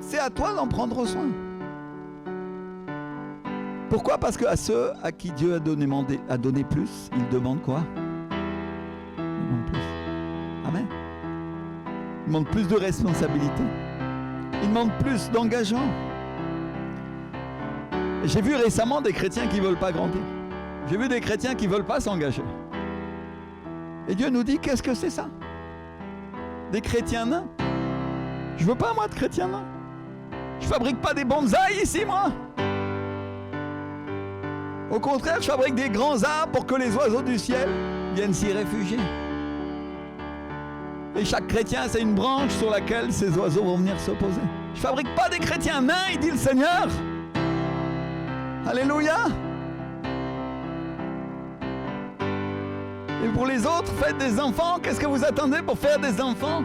c'est à toi d'en prendre soin. Pourquoi? Parce qu'à ceux à qui Dieu a donné plus, il demande quoi? Il demande plus. Amen. Il demande plus de responsabilité. Il demande plus d'engagement. J'ai vu récemment des chrétiens qui ne veulent pas grandir. J'ai vu des chrétiens qui ne veulent pas s'engager. Et Dieu nous dit, qu'est-ce que c'est ça? Des chrétiens nains? Je veux pas, moi, de chrétiens nains. Je fabrique pas des bonsaïs ici, moi. Au contraire, je fabrique des grands arbres pour que les oiseaux du ciel viennent s'y réfugier. Et chaque chrétien, c'est une branche sur laquelle ces oiseaux vont venir se poser. Je fabrique pas des chrétiens nains, il dit le Seigneur. Alléluia. Et pour les autres, faites des enfants. Qu'est-ce que vous attendez pour faire des enfants?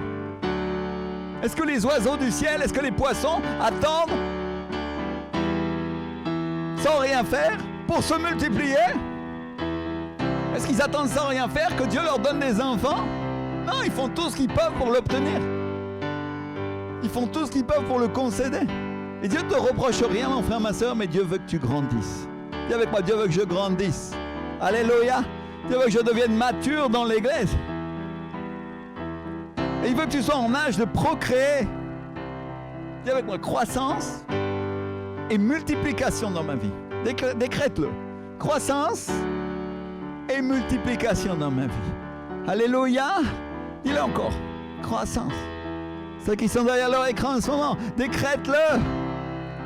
Est-ce que les oiseaux du ciel, est-ce que les poissons attendent sans rien faire pour se multiplier? Est-ce qu'ils attendent sans rien faire que Dieu leur donne des enfants? Non, ils font tout ce qu'ils peuvent pour l'obtenir. Ils font tout ce qu'ils peuvent pour le concéder. Et Dieu ne te reproche rien, mon frère, ma soeur, mais Dieu veut que tu grandisses. Dis avec moi, Dieu veut que je grandisse. Alléluia. Dieu veut que je devienne mature dans l'église. Et il veut que tu sois en âge de procréer. Dis avec moi, croissance et multiplication dans ma vie. Décrète-le. croissance et multiplication dans ma vie. Alléluia. Dis-le encore. Croissance. Ceux qui sont derrière leur écran en ce moment, décrète-le.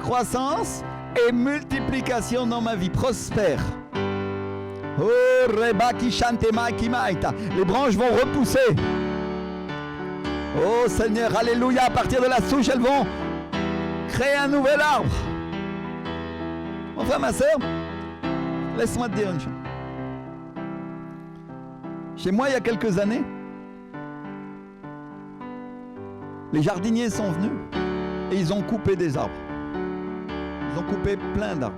Croissance et multiplication dans ma vie. Prospère. Oh, Rebaki Shantema Kimaita. Les branches vont repousser. Oh Seigneur, alléluia. À partir de la souche, elles vont créer un nouvel arbre. Mon frère, ma soeur, laisse-moi te dire une chose. Chez moi, il y a quelques années, les jardiniers sont venus et ils ont coupé des arbres. Ils ont coupé plein d'arbres.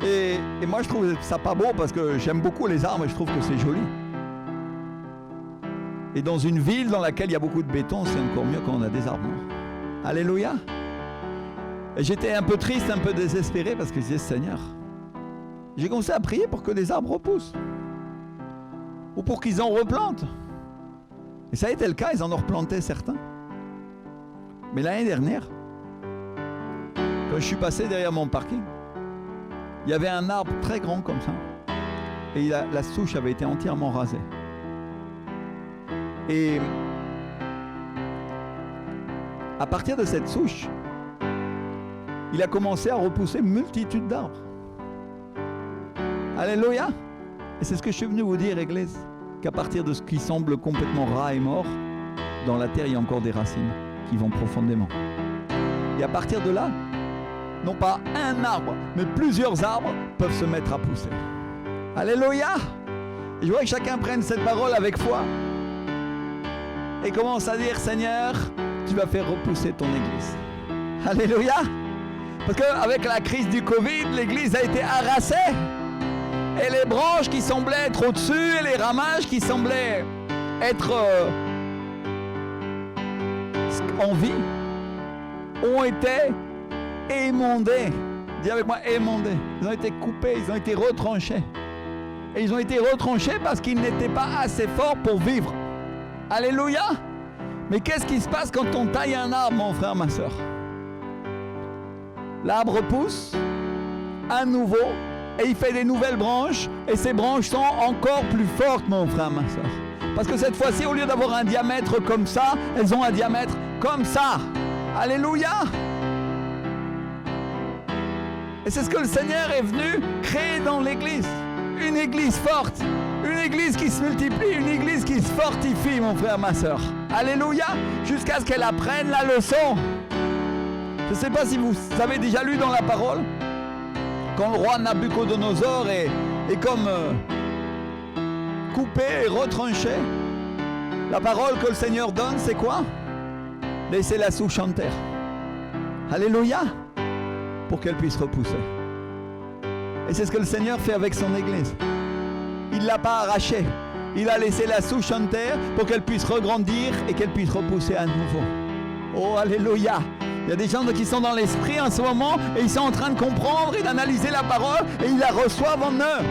Et moi, je trouve ça pas beau parce que j'aime beaucoup les arbres et je trouve que c'est joli. Et dans une ville dans laquelle il y a beaucoup de béton, c'est encore mieux quand on a des arbres. Alléluia. Et j'étais un peu triste, un peu désespéré parce que je disais, Seigneur, j'ai commencé à prier pour que les arbres repoussent. Ou pour qu'ils en replantent. Et ça a été le cas, ils en ont replanté certains. Mais l'année dernière, quand je suis passé derrière mon parking, il y avait un arbre très grand comme ça. Et la souche avait été entièrement rasée. Et à partir de cette souche, il a commencé à repousser une multitude d'arbres. Alléluia. Et c'est ce que je suis venu vous dire, Église, qu'à partir de ce qui semble complètement ras et mort, dans la terre, il y a encore des racines qui vont profondément. Et à partir de là, non pas un arbre, mais plusieurs arbres peuvent se mettre à pousser. Alléluia. Et je voudrais que chacun prenne cette parole avec foi et commence à dire, Seigneur, tu vas faire repousser ton Église. Alléluia. Parce qu'avec la crise du Covid, l'Église a été harassée. Et les branches qui semblaient être au-dessus et les ramages qui semblaient être en vie ont été émondés. Dis avec moi, émondés. Ils ont été coupés, ils ont été retranchés. Et ils ont été retranchés parce qu'ils n'étaient pas assez forts pour vivre. Alléluia. Mais qu'est-ce qui se passe quand on taille un arbre, mon frère, ma soeur? L'arbre pousse à nouveau et il fait des nouvelles branches et ces branches sont encore plus fortes, mon frère, ma soeur. Parce que cette fois-ci, au lieu d'avoir un diamètre comme ça, elles ont un diamètre comme ça. Alléluia. Et c'est ce que le Seigneur est venu créer dans l'Église. Une Église forte, une Église qui se multiplie, une Église qui se fortifie, mon frère, ma soeur. Alléluia. Jusqu'à ce qu'elle apprenne la leçon. Je ne sais pas si vous avez déjà lu dans la parole, quand le roi Nabucodonosor est comme coupé et retranché, la parole que le Seigneur donne, c'est quoi? Laissez la souche en terre. Alléluia. Pour qu'elle puisse repousser. Et c'est ce que le Seigneur fait avec son Église. Il ne l'a pas arrachée. Il a laissé la souche en terre pour qu'elle puisse regrandir et qu'elle puisse repousser à nouveau. Oh, alléluia. Il y a des gens qui sont dans l'esprit en ce moment et ils sont en train de comprendre et d'analyser la parole et ils la reçoivent en eux.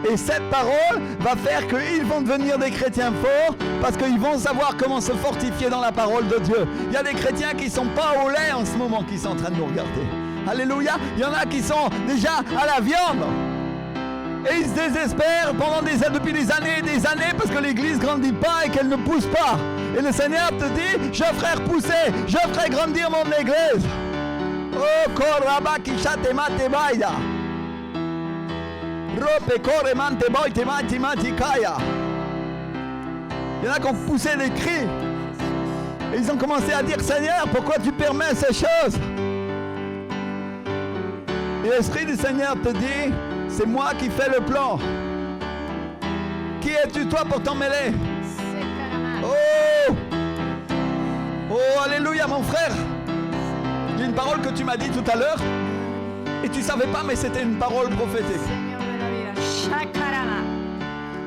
Et cette parole va faire qu'ils vont devenir des chrétiens forts parce qu'ils vont savoir comment se fortifier dans la parole de Dieu. Il y a des chrétiens qui ne sont pas au lait en ce moment qui sont en train de nous regarder. Alléluia. Il y en a qui sont déjà à la viande. Et ils se désespèrent depuis des années parce que l'église ne grandit pas et qu'elle ne pousse pas. Et le Seigneur te dit, je ferai repousser, je ferai grandir mon église. Oh, korabaki shatemate baida. Rope koremante boite mati mati kaya. Il y en a qui ont poussé des cris. Et ils ont commencé à dire, Seigneur, pourquoi tu permets ces choses? Et l'Esprit du Seigneur te dit, c'est moi qui fais le plan. Qui es-tu toi pour t'en mêler? Oh! Oh, alléluia, mon frère. Il y a une parole que tu m'as dit tout à l'heure. Et tu ne savais pas, mais c'était une parole prophétique.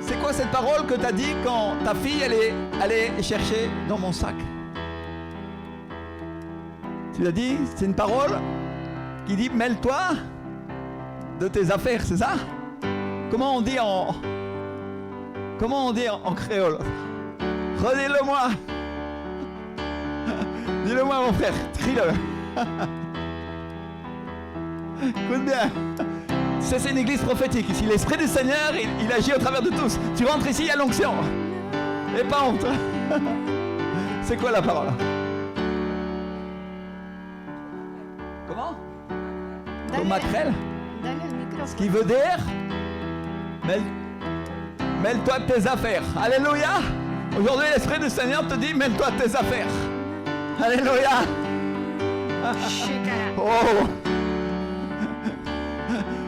C'est quoi cette parole que tu as dit quand ta fille allait chercher dans mon sac? Tu l'as dit, c'est une parole qui dit, mêle-toi de tes affaires, c'est ça? Comment on dit en créole? Redis-le-moi. Dis-le-moi, mon frère. Crie-le. Écoute bien. C'est une église prophétique. Ici, l'Esprit du Seigneur, il agit au travers de tous. Tu rentres ici, il y a l'onction. Et pas honte. C'est quoi la parole? Comment? Macrel. Ce qui veut dire, mêle-toi de tes affaires. Alléluia. Aujourd'hui, l'Esprit du Seigneur te dit, mêle-toi de tes affaires. Alléluia. Oh.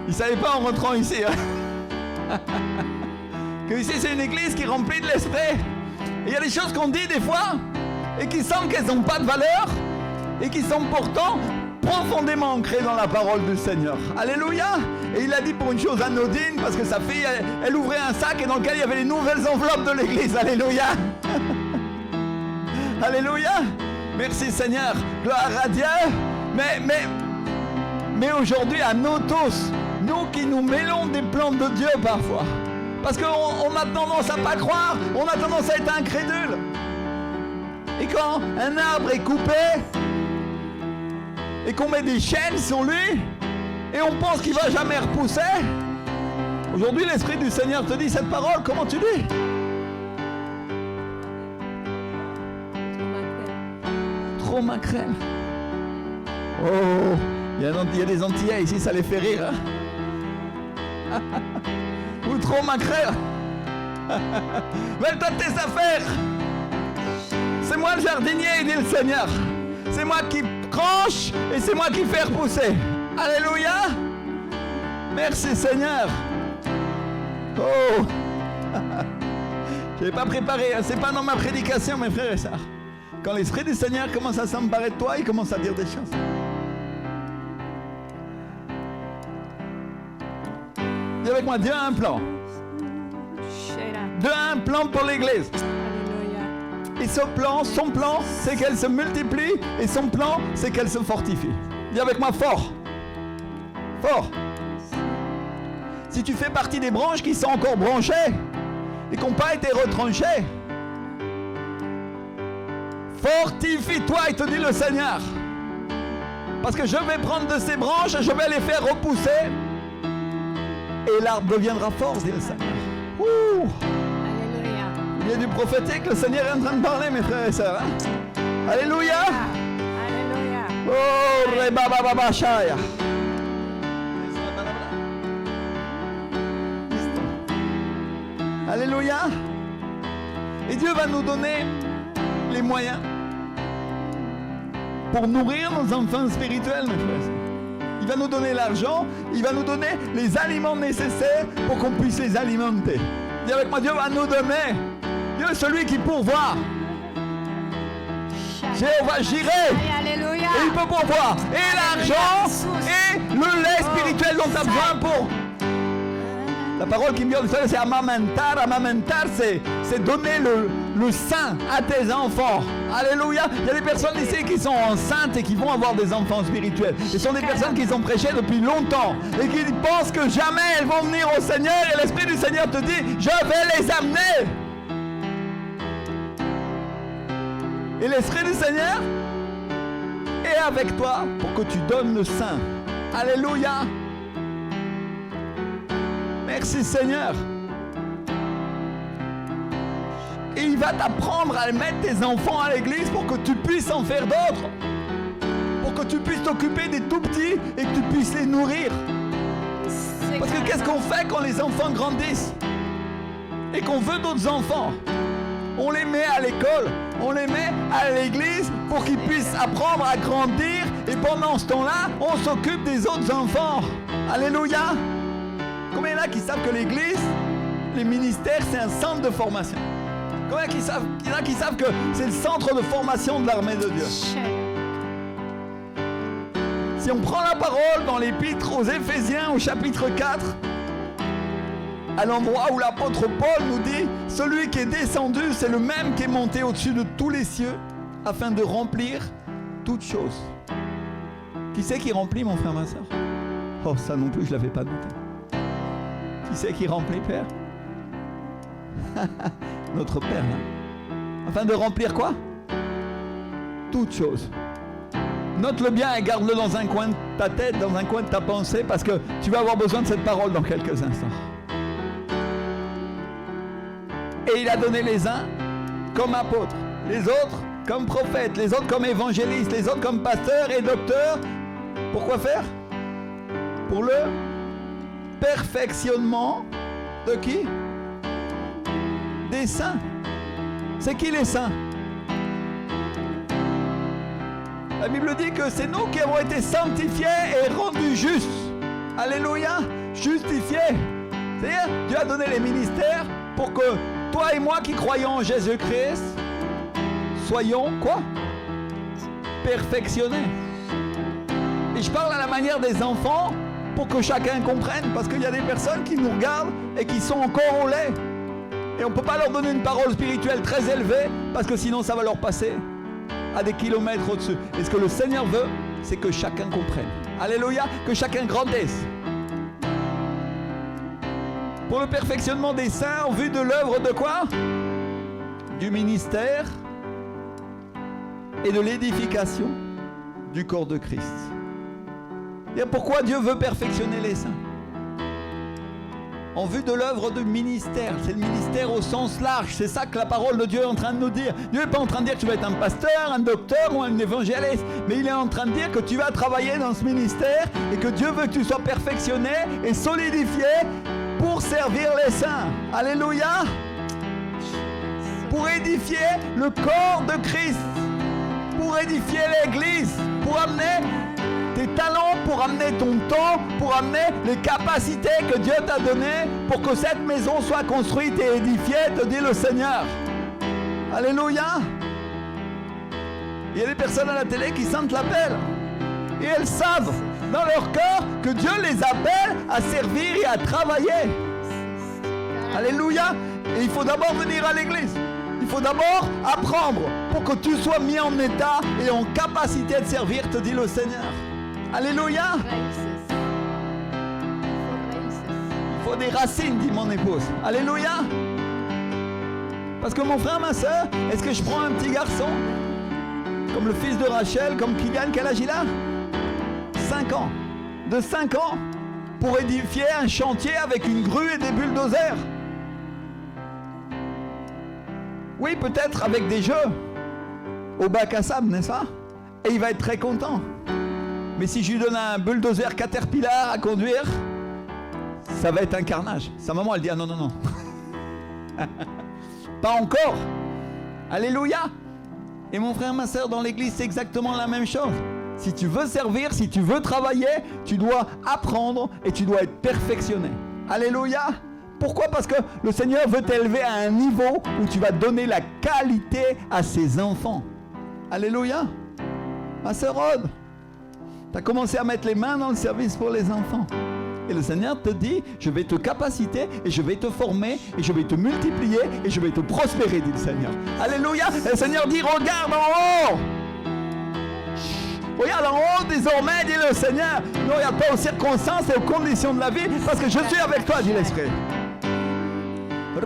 Il ne savait pas en rentrant ici. Hein? Que ici, c'est une église qui est remplie de l'Esprit. Il y a des choses qu'on dit des fois et qui semblent qu'elles n'ont pas de valeur et qui sont pourtant profondément ancrées dans la parole du Seigneur. Alléluia. Et il a dit pour une chose anodine, parce que sa fille, elle ouvrait un sac et dans lequel il y avait les nouvelles enveloppes de l'église. Alléluia. Alléluia. Merci Seigneur. Gloire à Dieu. Mais aujourd'hui, à nous tous, nous qui nous mêlons des plans de Dieu parfois, parce qu'on a tendance à ne pas croire, on a tendance à être incrédule. Et quand un arbre est coupé, et qu'on met des chaînes sur lui, et on pense qu'il ne va jamais repousser, aujourd'hui l'Esprit du Seigneur te dit cette parole, comment tu dis? Trop macrel. Oh, il y a des Antillais ici, ça les fait rire. Hein? Ou trop macrel. Mêle-toi de tes affaires. C'est moi le jardinier, dit le Seigneur. C'est moi qui tranche et c'est moi qui fais repousser. Alléluia. Merci Seigneur. Oh. Je n'ai pas préparé, hein. C'est pas dans ma prédication, mes frères et sœurs. Quand l'Esprit du Seigneur commence à s'emparer de toi, il commence à dire des choses. Dis avec moi, Dieu a un plan. Dieu a un plan pour l'Église. Et ce plan, son plan, c'est qu'elle se multiplie. Et son plan, c'est qu'elle se fortifie. Dis avec moi, fort. Fort. Si tu fais partie des branches qui sont encore branchées et qui n'ont pas été retranchées, fortifie-toi, il te dit le Seigneur. Parce que je vais prendre de ces branches et je vais les faire repousser. Et l'arbre deviendra fort, dit le Seigneur. Ouh. Alléluia. Il y a du prophétique, le Seigneur est en train de parler, mes frères et sœurs. Hein? Alléluia. Alléluia. Oh, Rebaba Shaya. Alléluia. Et Dieu va nous donner les moyens pour nourrir nos enfants spirituels, mes frères. Il va nous donner l'argent, il va nous donner les aliments nécessaires pour qu'on puisse les alimenter. Dis avec moi, Dieu va nous donner. Dieu est celui qui pourvoit. Jéhovah Jireh. Alléluia. Et il peut pourvoir. Et l'argent et le lait spirituel dont tu as besoin pour... La parole qui me vient de ça, c'est amamantar. Amamantar, c'est donner le sein à tes enfants. Alléluia. Il y a des personnes ici qui sont enceintes et qui vont avoir des enfants spirituels. Ce sont des personnes qui sont prêchées depuis longtemps et qui pensent que jamais elles vont venir au Seigneur. Et l'Esprit du Seigneur te dit, je vais les amener. Et l'Esprit du Seigneur est avec toi pour que tu donnes le sein. Alléluia. Merci Seigneur. Et il va t'apprendre à mettre tes enfants à l'église pour que tu puisses en faire d'autres. Pour que tu puisses t'occuper des tout petits et que tu puisses les nourrir. Parce que qu'est-ce qu'on fait quand les enfants grandissent et qu'on veut d'autres enfants? On les met à l'école, on les met à l'église pour qu'ils puissent apprendre à grandir. Et pendant ce temps-là, on s'occupe des autres enfants. Alléluia. Combien il y en a qui savent que l'église, les ministères, c'est un centre de formation? Combien il y en a qui savent que c'est le centre de formation de l'armée de Dieu? Si on prend la parole dans l'épître aux Éphésiens au chapitre 4, à l'endroit où l'apôtre Paul nous dit « Celui qui est descendu, c'est le même qui est monté au-dessus de tous les cieux, afin de remplir toutes choses. » Qui c'est qui remplit, mon frère, ma soeur? Oh, ça non plus, je ne l'avais pas noté. Qui c'est qui remplit, Père? Notre Père, là. Afin de remplir quoi? Toutes choses. Note-le bien et garde-le dans un coin de ta tête, dans un coin de ta pensée, parce que tu vas avoir besoin de cette parole dans quelques instants. Et il a donné les uns comme apôtres, les autres comme prophètes, les autres comme évangélistes, les autres comme pasteurs et docteurs. Pourquoi faire? Pour le perfectionnement de qui? Des saints. C'est qui les saints? La Bible dit que c'est nous qui avons été sanctifiés et rendus justes. Alléluia, justifiés. C'est-à-dire, Dieu a donné les ministères pour que toi et moi qui croyons en Jésus-Christ soyons quoi? Perfectionnés. Et je parle à la manière des enfants pour que chacun comprenne, parce qu'il y a des personnes qui nous regardent et qui sont encore au lait. Et on ne peut pas leur donner une parole spirituelle très élevée, parce que sinon ça va leur passer à des kilomètres au-dessus. Et ce que le Seigneur veut, c'est que chacun comprenne. Alléluia, que chacun grandisse. Pour le perfectionnement des saints, en vue de l'œuvre de quoi? Du ministère et de l'édification du corps de Christ. Et pourquoi Dieu veut perfectionner les saints? En vue de l'œuvre de ministère. C'est le ministère au sens large. C'est ça que la parole de Dieu est en train de nous dire. Dieu n'est pas en train de dire que tu vas être un pasteur, un docteur ou un évangéliste. Mais il est en train de dire que tu vas travailler dans ce ministère et que Dieu veut que tu sois perfectionné et solidifié pour servir les saints. Alléluia. Pour édifier le corps de Christ. Pour édifier l'église. Pour amener tes talents, pour amener ton temps, pour amener les capacités que Dieu t'a données pour que cette maison soit construite et édifiée, te dit le Seigneur. Alléluia. Il y a des personnes à la télé qui sentent l'appel et elles savent dans leur cœur que Dieu les appelle à servir et à travailler. Alléluia. Et il faut d'abord venir à l'église. Il faut d'abord apprendre pour que tu sois mis en état et en capacité de servir, te dit le Seigneur. Alléluia. Il faut des racines, dit mon épouse. Alléluia. Parce que mon frère, ma soeur, est-ce que je prends un petit garçon comme le fils de Rachel, comme Kylian, quel âge il a? 5 ans. De 5 ans pour édifier un chantier avec une grue et des bulldozers. Oui, peut-être avec des jeux au bac à sable, n'est-ce pas? Et il va être très content. Mais si je lui donne un bulldozer Caterpillar à conduire, ça va être un carnage. Sa maman, elle dit, ah non, non, non. Pas encore. Alléluia. Et mon frère, ma soeur, dans l'église, c'est exactement la même chose. Si tu veux servir, si tu veux travailler, tu dois apprendre et tu dois être perfectionné. Alléluia. Pourquoi? Parce que le Seigneur veut t'élever à un niveau où tu vas donner la qualité à ses enfants. Alléluia. Ma sœur Rod, tu as commencé à mettre les mains dans le service pour les enfants. Et le Seigneur te dit, je vais te capaciter et je vais te former et je vais te multiplier et je vais te prospérer, dit le Seigneur. Alléluia. Et le Seigneur dit, regarde en haut. Regarde en haut désormais, dit le Seigneur. Ne regarde pas aux circonstances et aux conditions de la vie, parce que je suis avec toi, dit l'Esprit. Il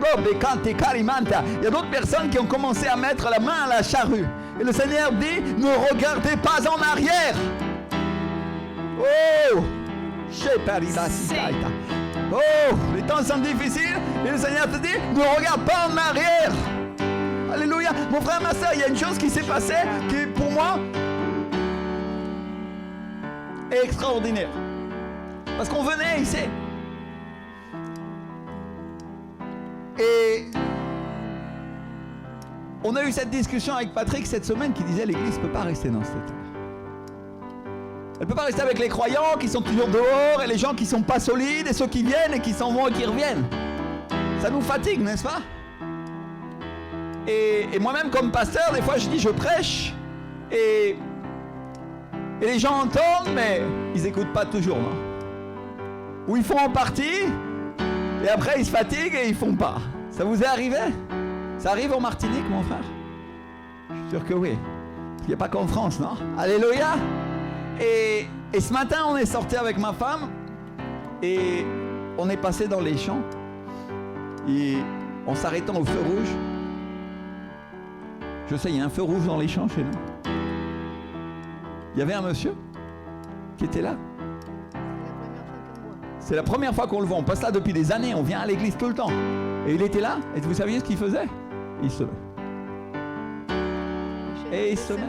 y a d'autres personnes qui ont commencé à mettre la main à la charrue. Et le Seigneur dit, ne regardez pas en arrière. Oh, oh, les temps sont difficiles et le Seigneur te dit, ne regarde pas en arrière. Alléluia. Mon frère, ma soeur, il y a une chose qui s'est passée qui, pour moi, est extraordinaire. Parce qu'on venait ici. Et on a eu cette discussion avec Patrick cette semaine qui disait l'église ne peut pas rester dans cette état. Elle ne peut pas rester avec les croyants qui sont toujours dehors et les gens qui ne sont pas solides et ceux qui viennent et qui s'en vont et qui reviennent. Ça nous fatigue, n'est-ce pas? Et moi-même comme pasteur, des fois je dis je prêche et les gens entendent mais ils n'écoutent pas toujours. Non? Ou ils font en partie et après ils se fatiguent et ils font pas. Ça vous est arrivé? Ça arrive en Martinique, mon frère? Je suis sûr que oui. Il n'y a pas qu'en France, non? Alléluia. Et ce matin, on est sorti avec ma femme et on est passé dans les champs et en s'arrêtant au feu rouge. Je sais, il y a un feu rouge dans les champs chez nous. Il y avait un monsieur qui était là. C'est la première fois qu'on le voit. On passe là depuis des années. On vient à l'église tout le temps. Et il était là. Et vous saviez ce qu'il faisait? Il semait. Et il semait.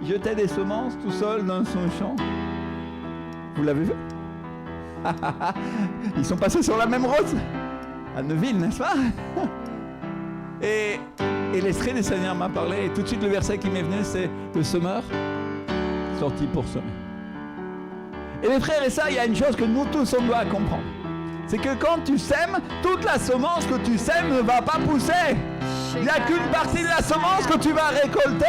Il jetait des semences tout seul dans son champ. Vous l'avez vu? Ils sont passés sur la même route. À Neuville, n'est-ce pas? Et l'Esprit du Seigneur m'a parlé. Et tout de suite, le verset qui m'est venu, c'est le semeur sorti pour semer. Et mes frères et sœurs, il y a une chose que nous tous on doit comprendre. C'est que quand tu sèmes, toute la semence que tu sèmes ne va pas pousser. Il n'y a qu'une partie de la semence que tu vas récolter.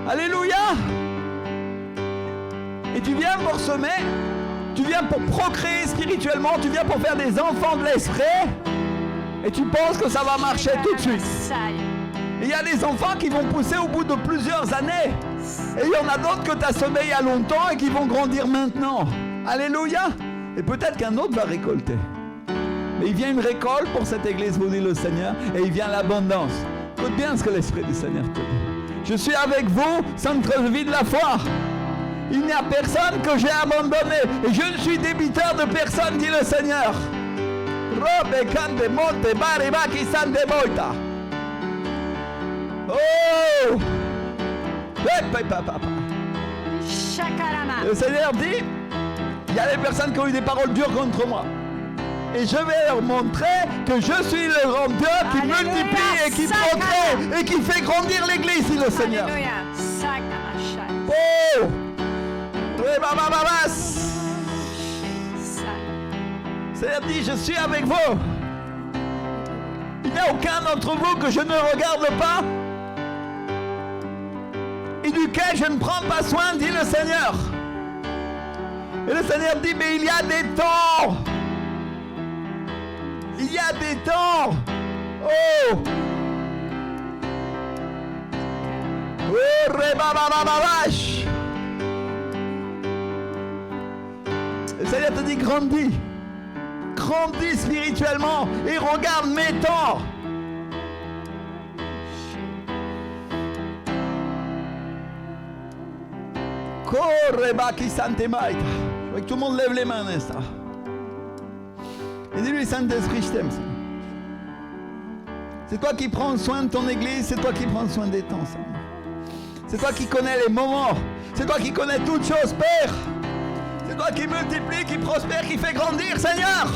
Alléluia. Et tu viens pour semer, tu viens pour procréer spirituellement, tu viens pour faire des enfants de l'esprit. Et tu penses que ça va marcher tout de suite. Il y a des enfants qui vont pousser au bout de plusieurs années. Et il y en a d'autres que tu as semés il y a longtemps et qui vont grandir maintenant. Alléluia. Et peut-être qu'un autre va récolter. Mais il vient une récolte pour cette église, vous dit le Seigneur, et il vient l'abondance. Écoute bien ce que l'Esprit du Seigneur te dit. Je suis avec vous, centre de vie de la foi. Il n'y a personne que j'ai abandonné. Et je ne suis débiteur de personne, dit le Seigneur. Oh! Le Seigneur dit, il y a des personnes qui ont eu des paroles dures contre moi. Et je vais leur montrer que je suis le grand Dieu qui multiplie et qui procrée et qui fait grandir l'église, dit le Seigneur. Oh! Le Seigneur dit, je suis avec vous. Il n'y a aucun d'entre vous que je ne regarde pas et duquel je ne prends pas soin, dit le Seigneur. Et le Seigneur dit, mais il y a des temps. Il y a des temps. Oh. Oh, rebabababash. Le Seigneur te dit, grandis. Grandis spirituellement et regarde mes temps. Je veux que tout le monde lève les mains un instant. Et dis-lui, Saint-Esprit, je t'aime. C'est toi qui prends soin de ton église, c'est toi qui prends soin des temps, Seigneur. C'est toi qui connais les moments. C'est toi qui connais toutes choses, Père. C'est toi qui multiplie, qui prospère, qui fait grandir, Seigneur.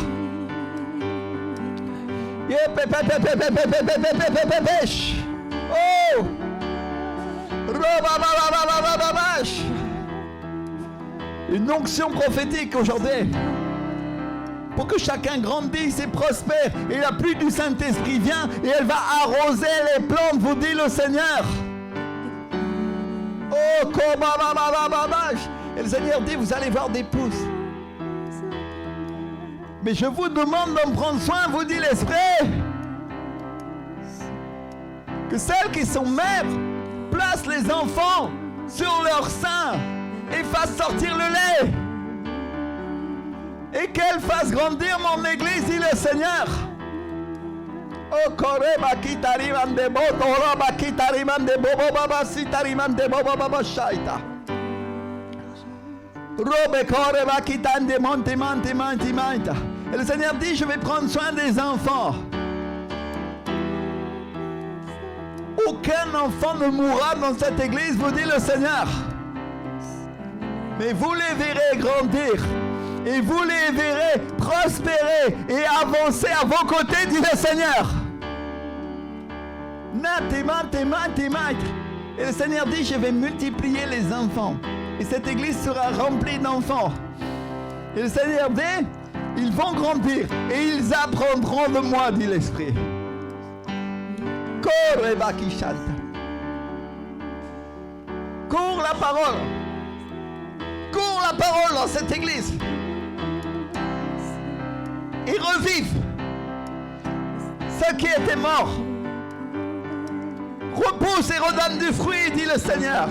Oh! Une onction prophétique aujourd'hui. Pour que chacun grandisse et prospère. Et la pluie du Saint-Esprit vient et elle va arroser les plantes, vous dit le Seigneur. Oh! Et le Seigneur dit, vous allez voir des pousses. Mais je vous demande d'en prendre soin, vous dit l'Esprit. Que celles qui sont mères placent les enfants sur leur sein et fassent sortir le lait. Et qu'elles fassent grandir mon église, dit le Seigneur. Oh, koreba kitariman de boto, roba kitariman de bobo baba sitariman de bobo baba shaita. Robe koreba kitan de monte monte monte monte. Et le Seigneur dit, je vais prendre soin des enfants. Aucun enfant ne mourra dans cette église, vous dit le Seigneur. Mais vous les verrez grandir. Et vous les verrez prospérer et avancer à vos côtés, dit le Seigneur. Et le Seigneur dit, je vais multiplier les enfants. Et cette église sera remplie d'enfants. Et le Seigneur dit, ils vont grandir et ils apprendront de moi, dit l'Esprit. Cours la parole. Cours la parole dans cette église. Et revive ceux qui étaient morts. Repousse et redonne du fruit, dit le Seigneur.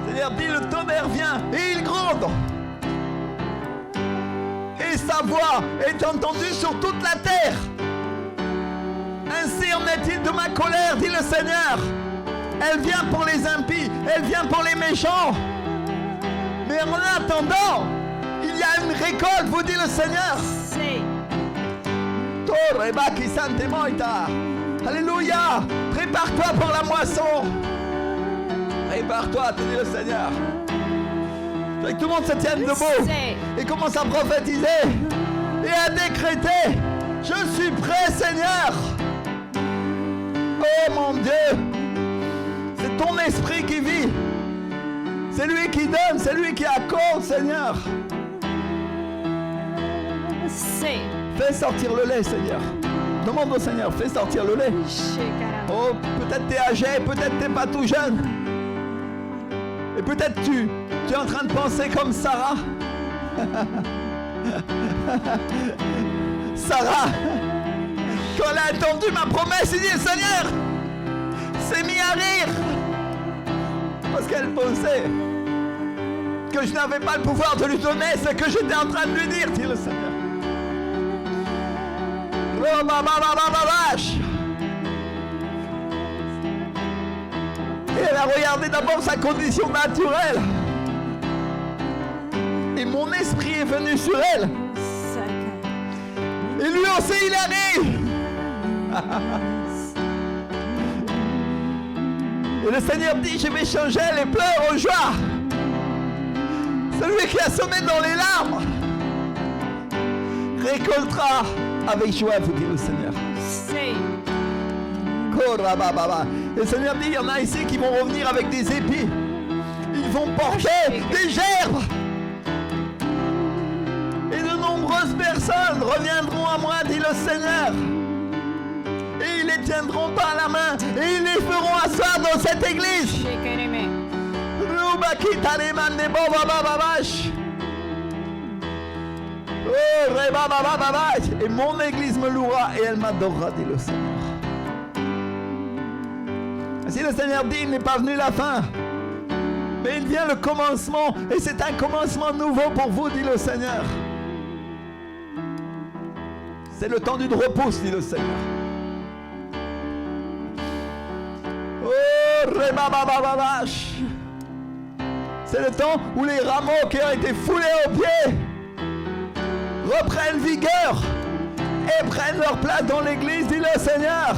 Seigneur dit, le tonnerre vient et il gronde. Et sa voix est entendue sur toute la terre. Ainsi en est-il de ma colère, dit le Seigneur. Elle vient pour les impies, elle vient pour les méchants. Mais en attendant, il y a une récolte, vous dit le Seigneur. Alléluia. Prépare-toi pour la moisson. Prépare-toi, te dit le Seigneur. Que tout le monde se tienne debout et commence à prophétiser et à décréter. Je suis prêt, Seigneur. Oh mon Dieu. C'est ton esprit qui vit. C'est lui qui donne, c'est lui qui accorde, Seigneur. Fais sortir le lait, Seigneur. Demande au Seigneur, fais sortir le lait. Oh, peut-être t'es âgé, peut-être t'es pas tout jeune. Et peut-être tu es en train de penser comme Sarah. Sarah, quand elle a entendu ma promesse, il dit, Seigneur, s'est mis à rire. Parce qu'elle pensait que je n'avais pas le pouvoir de lui donner ce que j'étais en train de lui dire, dit le Seigneur. Et elle a regardé d'abord sa condition naturelle. Et mon esprit est venu sur elle. Et lui aussi il arrive. Et le Seigneur dit, je vais changer les pleurs en joie. Celui qui a semé dans les larmes récoltera avec joie, vous dit le Seigneur. Et le Seigneur dit, il y en a ici qui vont revenir avec des épis. Ils vont porter des gerbes. Et de nombreuses personnes reviendront à moi, dit le Seigneur. Et ils les tiendront par la main et ils les feront asseoir dans cette église. Et mon église me louera et elle m'adorera, dit le Seigneur. Si le Seigneur dit, il n'est pas venu la fin, mais il vient le commencement, et c'est un commencement nouveau pour vous, dit le Seigneur. C'est le temps d'une repousse, dit le Seigneur. Oh, c'est le temps où les rameaux qui ont été foulés aux pieds reprennent vigueur et prennent leur place dans l'église, dit le Seigneur.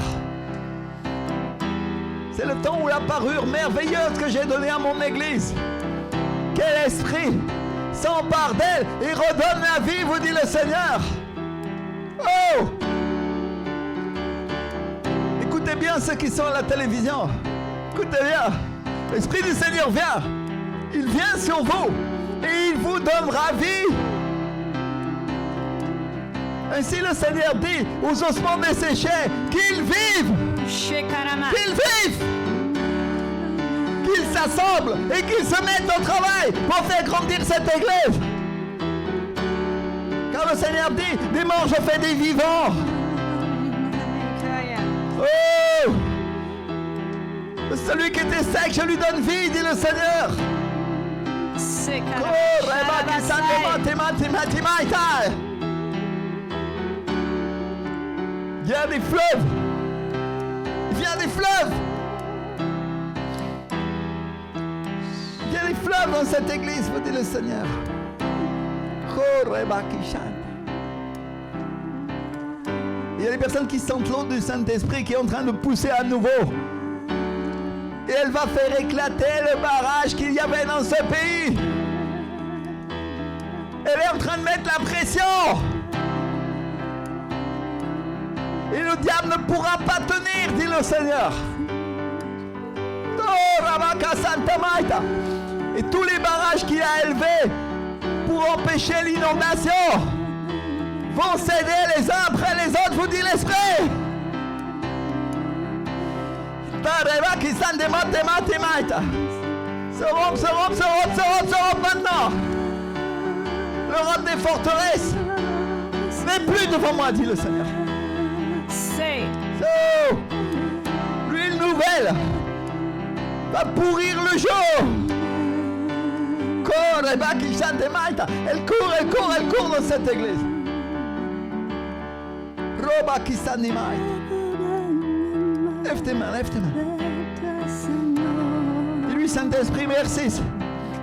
C'est le temps où la parure merveilleuse que j'ai donnée à mon église, quel esprit s'empare d'elle et redonne la vie, vous dit le Seigneur. Oh! Écoutez bien ceux qui sont à la télévision. Écoutez bien. L'Esprit du Seigneur vient. Il vient sur vous et il vous donnera vie. Ainsi le Seigneur dit aux ossements desséchés qu'ils vivent. Qu'ils vivent. Qu'ils s'assemblent et qu'ils se mettent au travail pour faire grandir cette église. Car le Seigneur dit, des morts je fais des vivants. Oh! Celui qui était sec, je lui donne vie, dit le Seigneur. Oh, viens des fleuves. Viens des fleuves. Viens des fleuves dans cette église, vous dit le Seigneur. Il y a des personnes qui sentent l'eau du Saint-Esprit qui est en train de pousser à nouveau. Et elle va faire éclater le barrage qu'il y avait dans ce pays. Elle est en train de mettre la pression. Et le diable ne pourra pas tenir, dit le Seigneur. Et tous les barrages qu'il a élevés pour empêcher l'inondation vont céder les uns après les autres, vous dit l'Esprit. Se rompt maintenant. L'Europe des forteresses n'est plus devant moi, dit le Seigneur. So, l'huile nouvelle va pourrir le jour. Elle court dans cette église. Roba qui s'animait. Lève tes mains, lève tes mains. Dis-lui, Saint-Esprit, merci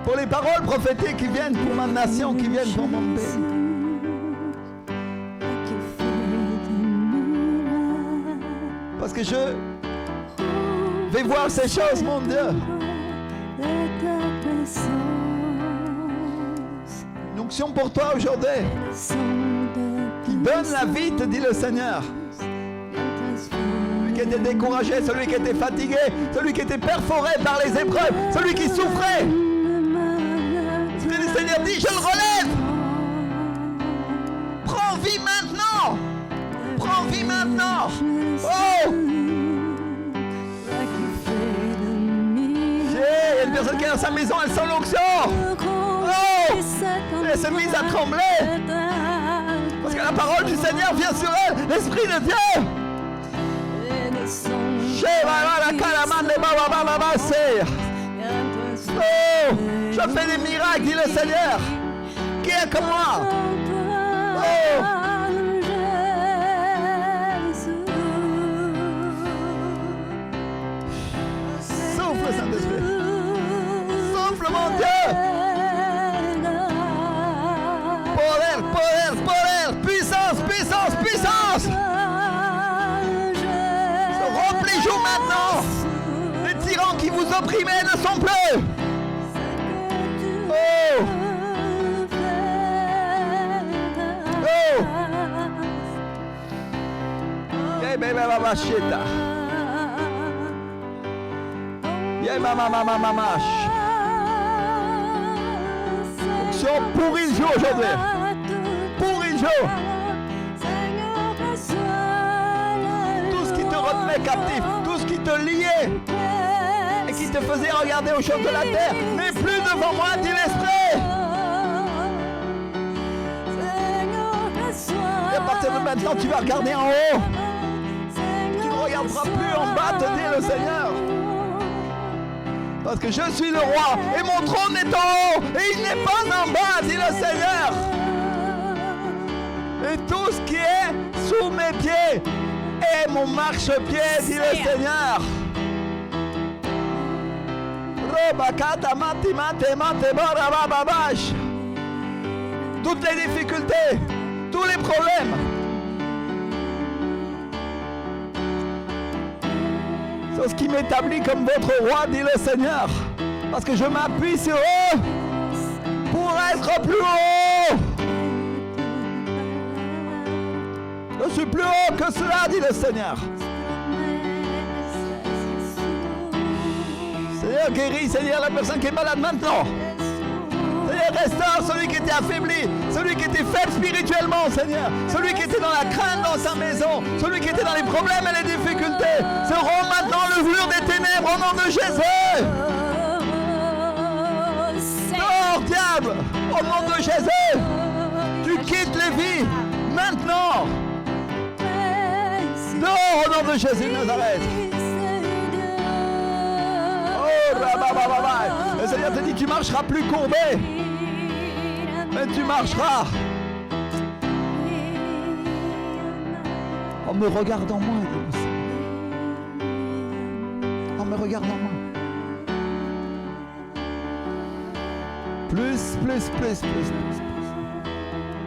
pour les paroles prophétiques qui viennent pour ma nation, qui viennent pour mon pays. Parce que je vais voir ces choses, mon Dieu. Une onction pour toi aujourd'hui. Qui donne la vie, te dit le Seigneur. Celui qui était découragé, celui qui était fatigué, celui qui était perforé par les épreuves, celui qui souffrait. Le Seigneur dit, je le relève. Prends vie maintenant. Prends vie maintenant. Oh! Il y a une personne qui est dans sa maison, elle sent l'onction. Oh! Elle s'est mise à trembler. Parce que la parole du Seigneur vient sur elle. L'Esprit de Dieu. Oh! Je fais des miracles, dit le Seigneur. Qui est comme moi? Oh! Souffle, Saint-Esprit. Souffle, mon Dieu. Poder, poder, poder. Puissance, puissance, puissance. Se remplis-vous maintenant. Les tyrans qui vous opprimaient ne sont plus. Oh. Oh. Yeah, baby, baba, shita. Yeah, mama, mama, mama. Onction pour il jour aujourd'hui. Pour il jour. Tout ce qui te retenait captif, tout ce qui te liait et qui te faisait regarder aux choses de la terre n'est plus devant moi, dit l'Esprit. Et à partir de maintenant, tu vas regarder en haut. Tu ne regarderas plus en bas, te dit le Seigneur. Parce que je suis le roi et mon trône est en haut et il n'est pas en bas, dit le Seigneur. Et tout ce qui est sous mes pieds est mon marchepied, dit le Seigneur. Toutes les difficultés, tous les problèmes. C'est ce qui m'établit comme votre roi, dit le Seigneur. Parce que je m'appuie sur eux pour être plus haut. Je suis plus haut que cela, dit le Seigneur. Seigneur, guéris, Seigneur, la personne qui est malade maintenant. Seigneur, restaure celui qui était affaibli, celui qui était faible spirituellement, Seigneur. Celui qui était dans la crainte dans sa maison, celui qui était dans les problèmes et les difficultés. Se rend maintenant le jour des ténèbres au nom de Jésus. Dors, diable, au nom de Jésus. Tu quittes les vies maintenant. Dors au nom de Jésus de Nazareth. Le Seigneur te dit, tu marcheras plus courbé, mais tu marcheras en me regardant moi, dit le Seigneur. En me regardant moi. Plus, plus, plus, plus,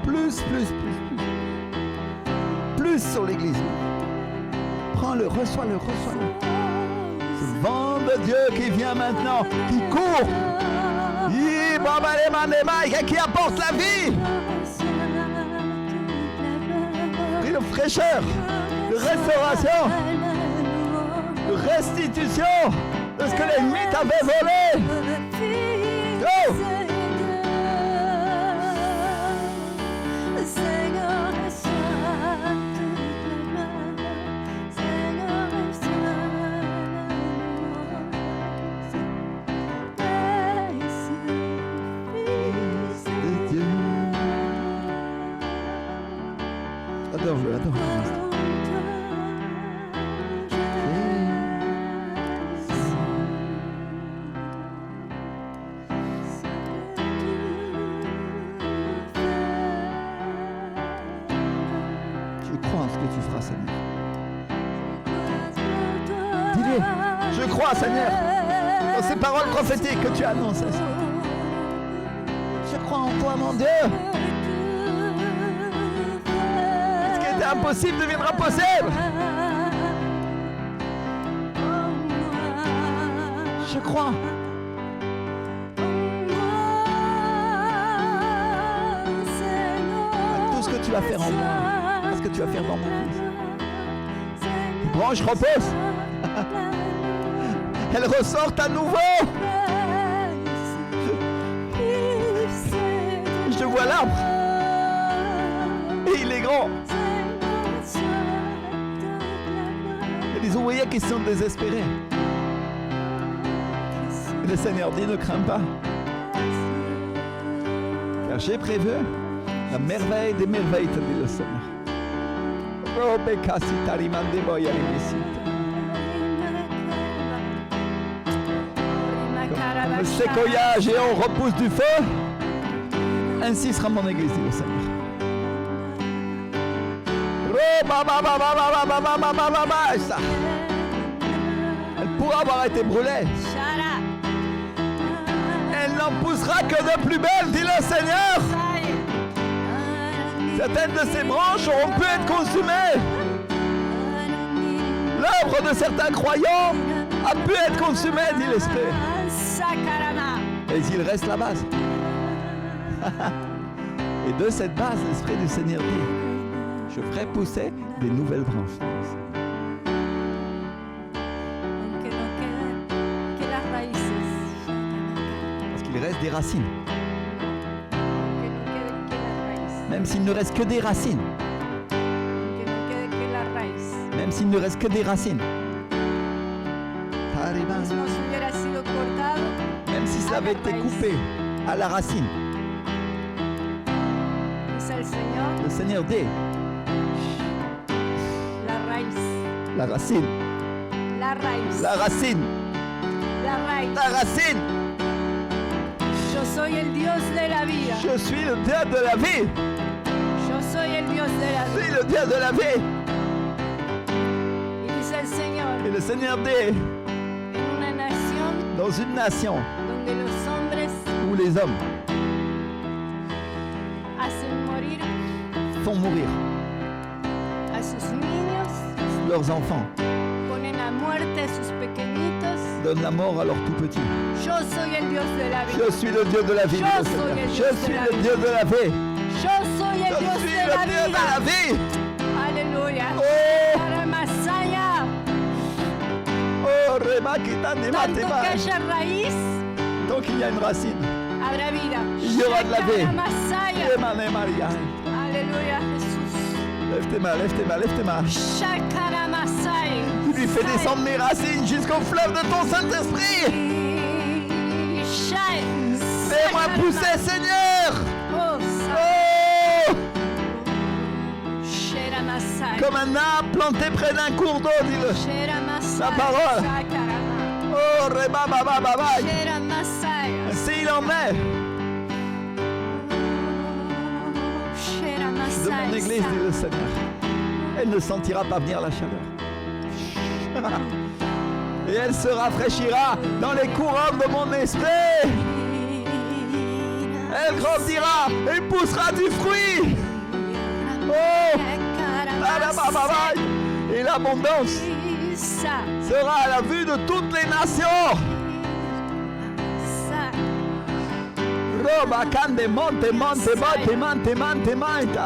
plus, plus, plus, plus, plus sur l'église. Prends-le, reçois-le, reçois-le. Ce vent de Dieu qui vient maintenant, qui court, qui apporte la vie, de fraîcheur, de restauration, de restitution de ce que l'ennemi t'avait volé. Oh! Adore-le, adore-le. Seigneur. Dis-lui, je crois, Seigneur, dans ces paroles prophétiques que tu annonces. Je crois en toi, mon Dieu. Ce qui était impossible deviendra possible. Je crois. À tout ce que tu vas faire en moi, à ce que tu vas faire dans mon fils. Les branches reposent. Elles ressortent à nouveau. Je vois l'arbre. Et il est grand. Il y a des ouvriers qui sont désespérés. Et le Seigneur dit, ne crains pas. Car j'ai prévu la merveille des merveilles, te dit le Seigneur. Comme le séquoia géant repousse du feu, ainsi sera mon église, dit le Seigneur. Elle pourra avoir été brûlée. Elle n'en poussera que de plus belle, dit le Seigneur. Certaines de ces branches auront pu être consumées. L'œuvre de certains croyants a pu être consumée, dit l'Esprit. Mais il reste la base. Et de cette base, l'Esprit du Seigneur dit, je ferai pousser des nouvelles branches. Parce qu'il reste des racines. Même s'il ne reste que des racines. Même s'il ne reste que des racines. Même si ça avait été coupé à la racine. Le Seigneur dit. La racine. La racine. La racine. Yo soy el Dios de la vida. Je suis le Dieu de la vie. Yo soy el Dios de la Je vida. suis le Dieu de la vie. Y dice el Señor, Et le Seigneur dit, en una nación dans une nation donde los hombres où les hommes hacen morir font mourir a sus niños, leurs enfants, ponen a muerte a sus pequeñitos. donnent la mort à leurs tout petits. Yo soy el Dios de la vida. Je suis le Dieu de la vie. Je dit le suis Seigneur. le Dieu Je de suis la le vie. Dieu de la vie. Yo soy el Je Dios suis de le la Dieu de la vida. vie. Aleluya. Oh. Para Masaya. Oh, Reba Kitane Tanto que Matema. haya raíz, Tant qu'il y a une racine, habrá vida. il y aura de la vie. Para Masaya. Emane Maria. Alléluia, Jesús. Lève tes mains, lève tes mains, lève tes mains. Shakara Masai. Tu lui fais descendre mes racines jusqu'au fleuve de ton Saint-Esprit. Fais-moi pousser, Seigneur. Oh, comme un arbre planté près d'un cours d'eau, dis-le. La parole. Oh, Reba Baba Baba. Ainsi il en est de mon église, dit le Seigneur. Elle ne sentira pas venir la chaleur. Et elle se rafraîchira dans les couronnes de mon esprit. Elle grandira et poussera du fruit. Oh, et l'abondance sera à la vue de toutes les nations. Roba cande monte monte monte monte monte monte.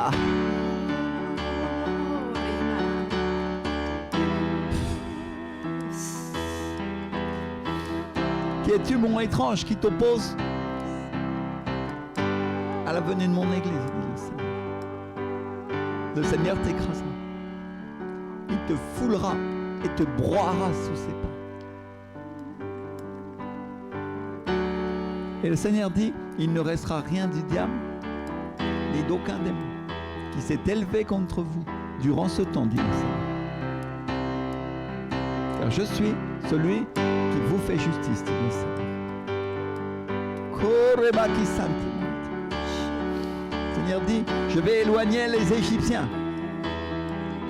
Qui es-tu, mon étrange, qui t'oppose à la venue de mon église, dit le Seigneur. Le Seigneur t'écrasera. Il te foulera et te broiera sous ses pas. Et le Seigneur dit, il ne restera rien du diable, ni d'aucun démon, qui s'est élevé contre vous durant ce temps, dit le Seigneur. Car je suis celui qui vous fait justice, dit le Seigneur. Le Seigneur dit, je vais éloigner les Égyptiens.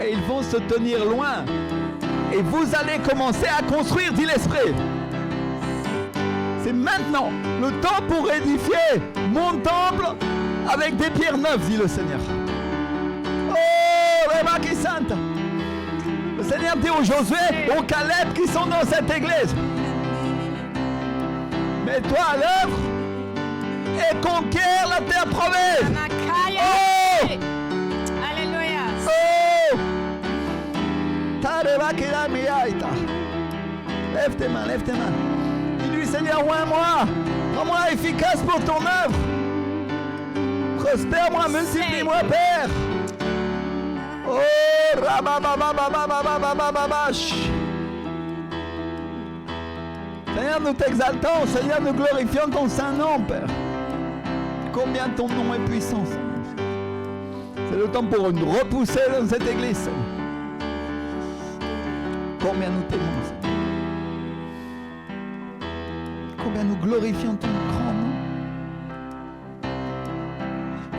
et ils vont se tenir loin. Et vous allez commencer à construire, dit l'Esprit. C'est maintenant le temps pour édifier mon temple avec des pierres neuves, dit le Seigneur. Oh, Reba qui sante. Le Seigneur dit aux Josué, aux Caleb qui sont dans cette église, mets-toi à l'œuvre et conquiert la terre promise. Oh! Alléluia. Oh! Lève tes mains, lève tes mains. Dis-lui, Seigneur, oins-moi. Rends-moi efficace pour ton œuvre. Prospère-moi, multiplie-moi, Père. Oh, rabababababababababash. Seigneur, nous t'exaltons. Seigneur, nous glorifions ton Saint-Nom, Père. Combien ton nom est puissant, Seigneur. C'est le temps pour nous repousser dans cette église, Seigneur. Combien nous t'aimons, Seigneur. Combien nous glorifions ton grand nom.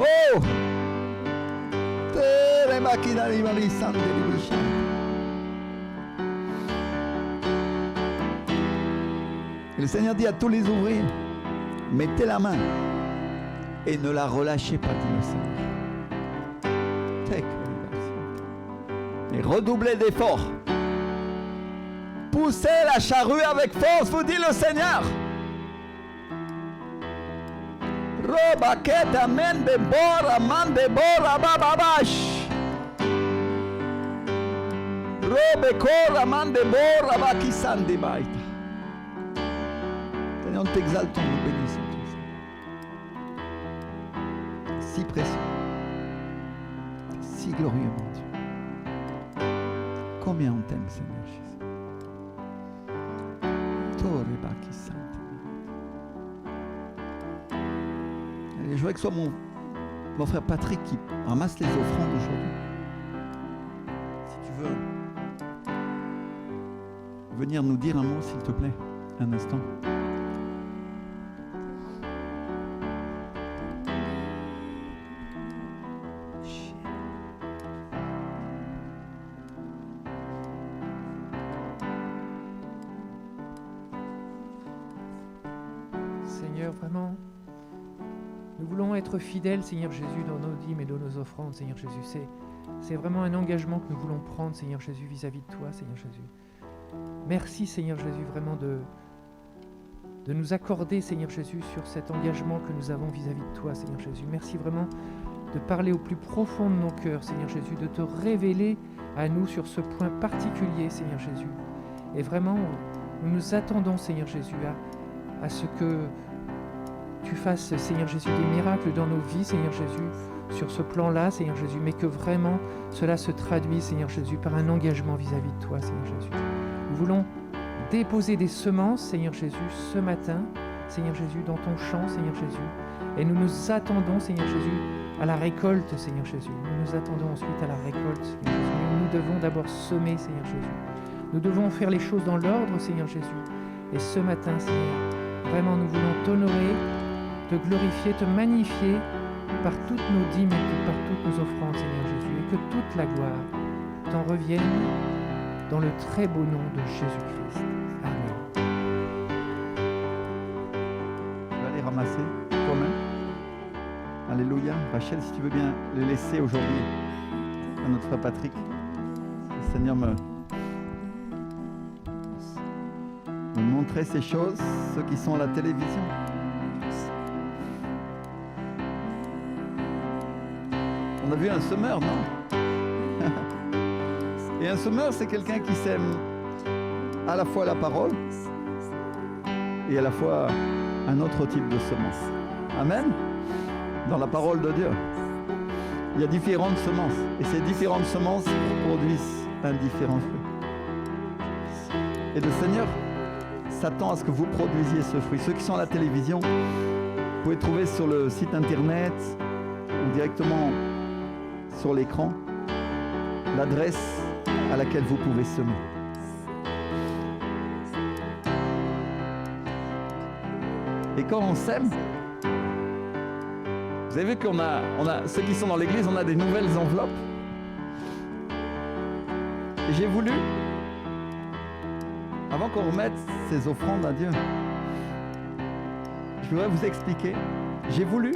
Oh! Et le Seigneur dit à tous les ouvriers, mettez la main et ne la relâchez pas, dit le Seigneur. Et redoublez d'efforts. Poussez la charrue avec force, vous dit le Seigneur. Robaquet, amen, de bora, man de bora, bababash. Robecor, aman de bora, bakisan de baita. Seigneur, nous t'exaltons, nous bénissons. Si précieux, si glorieux, mon Dieu. Combien on t'aime, Seigneur Jésus. Et je voudrais que ce soit mon frère Patrick qui ramasse les offrandes aujourd'hui. Si tu veux venir nous dire un mot, s'il te plaît, un instant. Seigneur, vraiment, nous voulons être fidèles, Seigneur Jésus, dans nos dîmes et dans nos offrandes, Seigneur Jésus. C'est vraiment un engagement que nous voulons prendre, Seigneur Jésus, vis-à-vis de toi, Seigneur Jésus. Merci, Seigneur Jésus, vraiment de nous accorder, Seigneur Jésus, sur cet engagement que nous avons vis-à-vis de toi, Seigneur Jésus. Merci vraiment de parler au plus profond de nos cœurs, Seigneur Jésus, de te révéler à nous sur ce point particulier, Seigneur Jésus. Et vraiment, nous nous attendons, Seigneur Jésus, à ce que tu fasses, Seigneur Jésus, des miracles dans nos vies, Seigneur Jésus, sur ce plan-là, Seigneur Jésus, mais que vraiment cela se traduise, Seigneur Jésus, par un engagement vis-à-vis de toi, Seigneur Jésus. Nous voulons déposer des semences, Seigneur Jésus, ce matin, Seigneur Jésus, dans ton champ, Seigneur Jésus, et nous nous attendons, Seigneur Jésus, à la récolte, Seigneur Jésus. Nous nous attendons ensuite à la récolte, Seigneur Jésus. Nous devons d'abord semer, Seigneur Jésus. Nous devons faire les choses dans l'ordre, Seigneur Jésus. Et ce matin, Seigneur, vraiment, nous voulons t'honorer, te glorifier, te magnifier par toutes nos dîmes et par toutes nos offrandes, Seigneur Jésus, et que toute la gloire t'en revienne dans le très beau nom de Jésus-Christ. Amen. Tu vas les ramasser toi-même. Alléluia. Rachel, si tu veux bien les laisser aujourd'hui à notre frère Patrick. Le Seigneur me montrer ces choses, ceux qui sont à la télévision. On a vu un semeur, non? Et un semeur, c'est quelqu'un qui sème à la fois la parole et à la fois un autre type de semence. Amen. Dans la parole de Dieu, il y a différentes semences. Et ces différentes semences produisent un différent fruit. Et le Seigneur s'attend à ce que vous produisiez ce fruit. Ceux qui sont à la télévision, vous pouvez trouver sur le site internet ou directement sur l'écran l'adresse à laquelle vous pouvez semer. Et quand on sème, vous avez vu qu'on a ceux qui sont dans l'église, on a des nouvelles enveloppes. Et j'ai voulu, avant qu'on remette ces offrandes à Dieu, je voudrais vous expliquer. J'ai voulu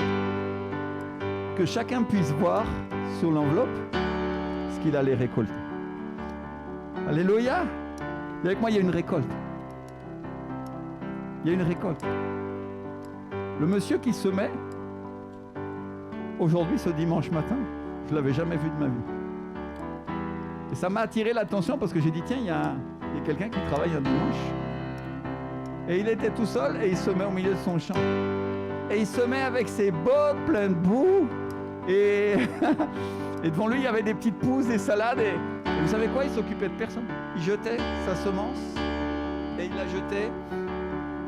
que chacun puisse voir sur l'enveloppe ce qu'il allait récolter. Alléluia. Et avec moi, il y a une récolte. Il y a une récolte. Le monsieur qui semait, aujourd'hui, ce dimanche matin, je ne l'avais jamais vu de ma vie. Et ça m'a attiré l'attention parce que j'ai dit, tiens, il y a quelqu'un qui travaille un dimanche. Et il était tout seul et il semait au milieu de son champ. Et il semait avec ses bottes pleines de boue. Et, et devant lui, il y avait des petites pousses, des salades. Et vous savez quoi? Il s'occupait de personne. Il jetait sa semence et il la jetait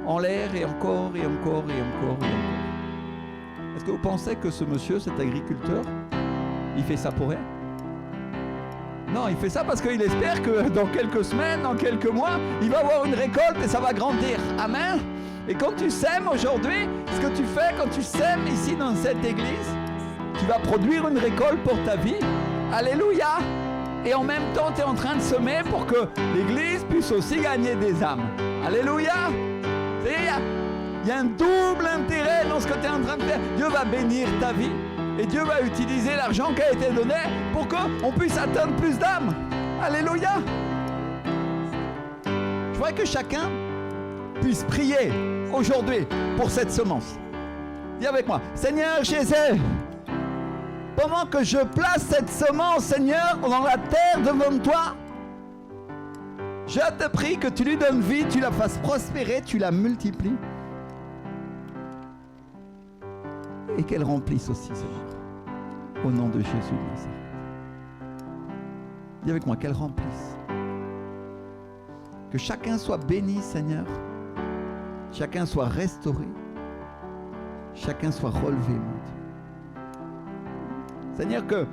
en l'air et encore et encore et encore et encore. Est-ce que vous pensez que ce monsieur, cet agriculteur, il fait ça pour rien? Non, il fait ça parce qu'il espère que dans quelques semaines, dans quelques mois, il va avoir une récolte et ça va grandir. Amen. Et quand tu sèmes aujourd'hui, ce que tu fais quand tu sèmes ici dans cette église, tu vas produire une récolte pour ta vie. Alléluia. Et en même temps, tu es en train de semer pour que l'église puisse aussi gagner des âmes. Alléluia. Il y a un double intérêt dans ce que tu es en train de faire. Dieu va bénir ta vie. Et Dieu va utiliser l'argent qui a été donné pour qu'on puisse atteindre plus d'âmes. Alléluia. Je voudrais que chacun puisse prier aujourd'hui pour cette semence. Dis avec moi, Seigneur Jésus, pendant que je place cette semence, Seigneur, dans la terre devant toi, je te prie que tu lui donnes vie, tu la fasses prospérer, tu la multiplies. Et qu'elle remplisse aussi, Seigneur, au nom de Jésus de Nazareth. Dis avec moi, qu'elle remplisse. Que chacun soit béni, Seigneur. Chacun soit restauré. Chacun soit relevé, mon Dieu. Seigneur, que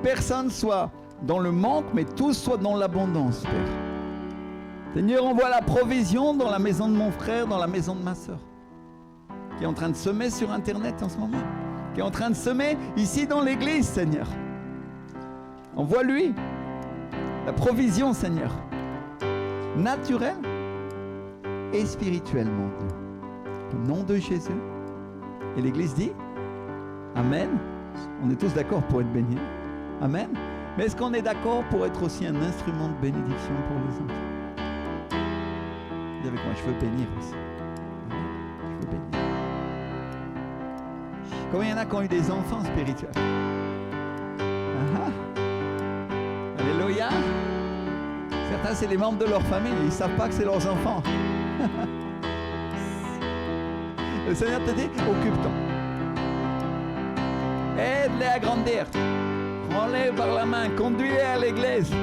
personne soit dans le manque, mais tous soient dans l'abondance, Père. Seigneur, envoie la provision dans la maison de mon frère, dans la maison de ma soeur, qui est en train de semer sur Internet en ce moment, qui est en train de semer ici dans l'église, Seigneur. Envoie-lui la provision, Seigneur, naturelle et spirituelle, mon Dieu. Au nom de Jésus. Et l'église dit Amen. On est tous d'accord pour être bénis. Amen. Mais est-ce qu'on est d'accord pour être aussi un instrument de bénédiction pour les autres? Dis avec moi, je veux bénir aussi. Amen. Je veux bénir. Combien il y en a qui ont eu des enfants spirituels? Alléluia. Certains, c'est les membres de leur famille. Ils ne savent pas que c'est leurs enfants. Le Seigneur te dit, occupe-toi. Aide-les à grandir. Prends-les par la main. Conduis-les à l'église.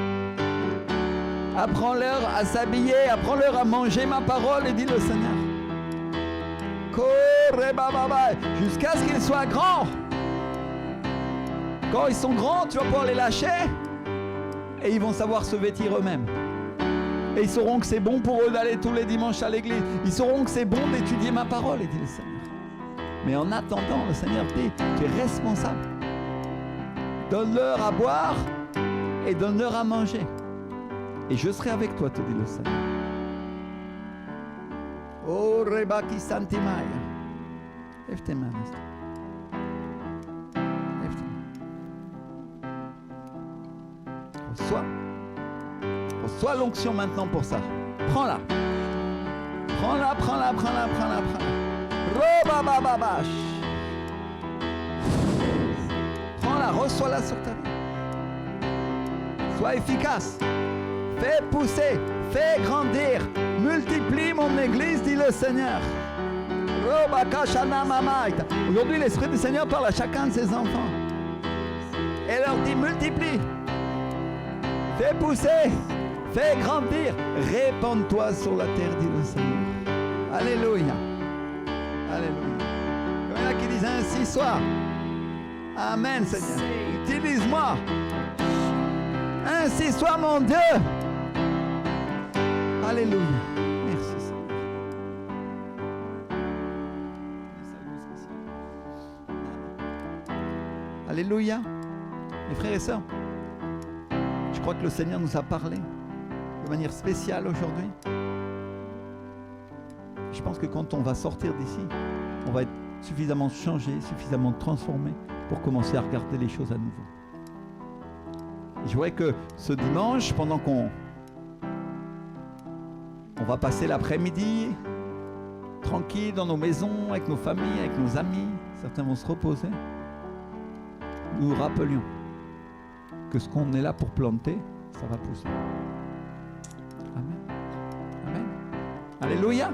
Apprends-leur à s'habiller. Apprends-leur à manger ma parole, et dit le Seigneur. Jusqu'à ce qu'ils soient grands. Quand ils sont grands, tu vas pouvoir les lâcher et ils vont savoir se vêtir eux-mêmes. Et ils sauront que c'est bon pour eux d'aller tous les dimanches à l'église. Ils sauront que c'est bon d'étudier ma parole, et dit le Seigneur. Mais en attendant, le Seigneur dit, tu es responsable. Donne-leur à boire et donne-leur à manger. Et je serai avec toi, te dit le Seigneur. Oh, Rebaki Santimaya. Lève tes mains, Nestor. Lève tes mains. Reçois l'onction maintenant pour ça. Prends-la. Prends-la. Robabababash. Prends-la, reçois-la sur ta vie. Sois efficace. Fais pousser, fais grandir. Multiplie mon église, dit le Seigneur. Aujourd'hui, l'Esprit du Seigneur parle à chacun de ses enfants. Et leur dit, multiplie. Fais pousser, fais grandir. Répands-toi sur la terre, dit le Seigneur. Alléluia. Alléluia. Il y en a qui disent ainsi soit. Amen, Seigneur. Utilise-moi. Ainsi soit, mon Dieu. Alléluia. Merci, Seigneur. Alléluia. Mes frères et sœurs, je crois que le Seigneur nous a parlé de manière spéciale aujourd'hui. Je pense que quand on va sortir d'ici, on va être suffisamment changé, suffisamment transformé pour commencer à regarder les choses à nouveau. Je voudrais que ce dimanche, pendant qu'on va passer l'après-midi tranquille dans nos maisons, avec nos familles, avec nos amis, certains vont se reposer, nous nous rappelions que ce qu'on est là pour planter, ça va pousser. Amen. Amen. Alléluia.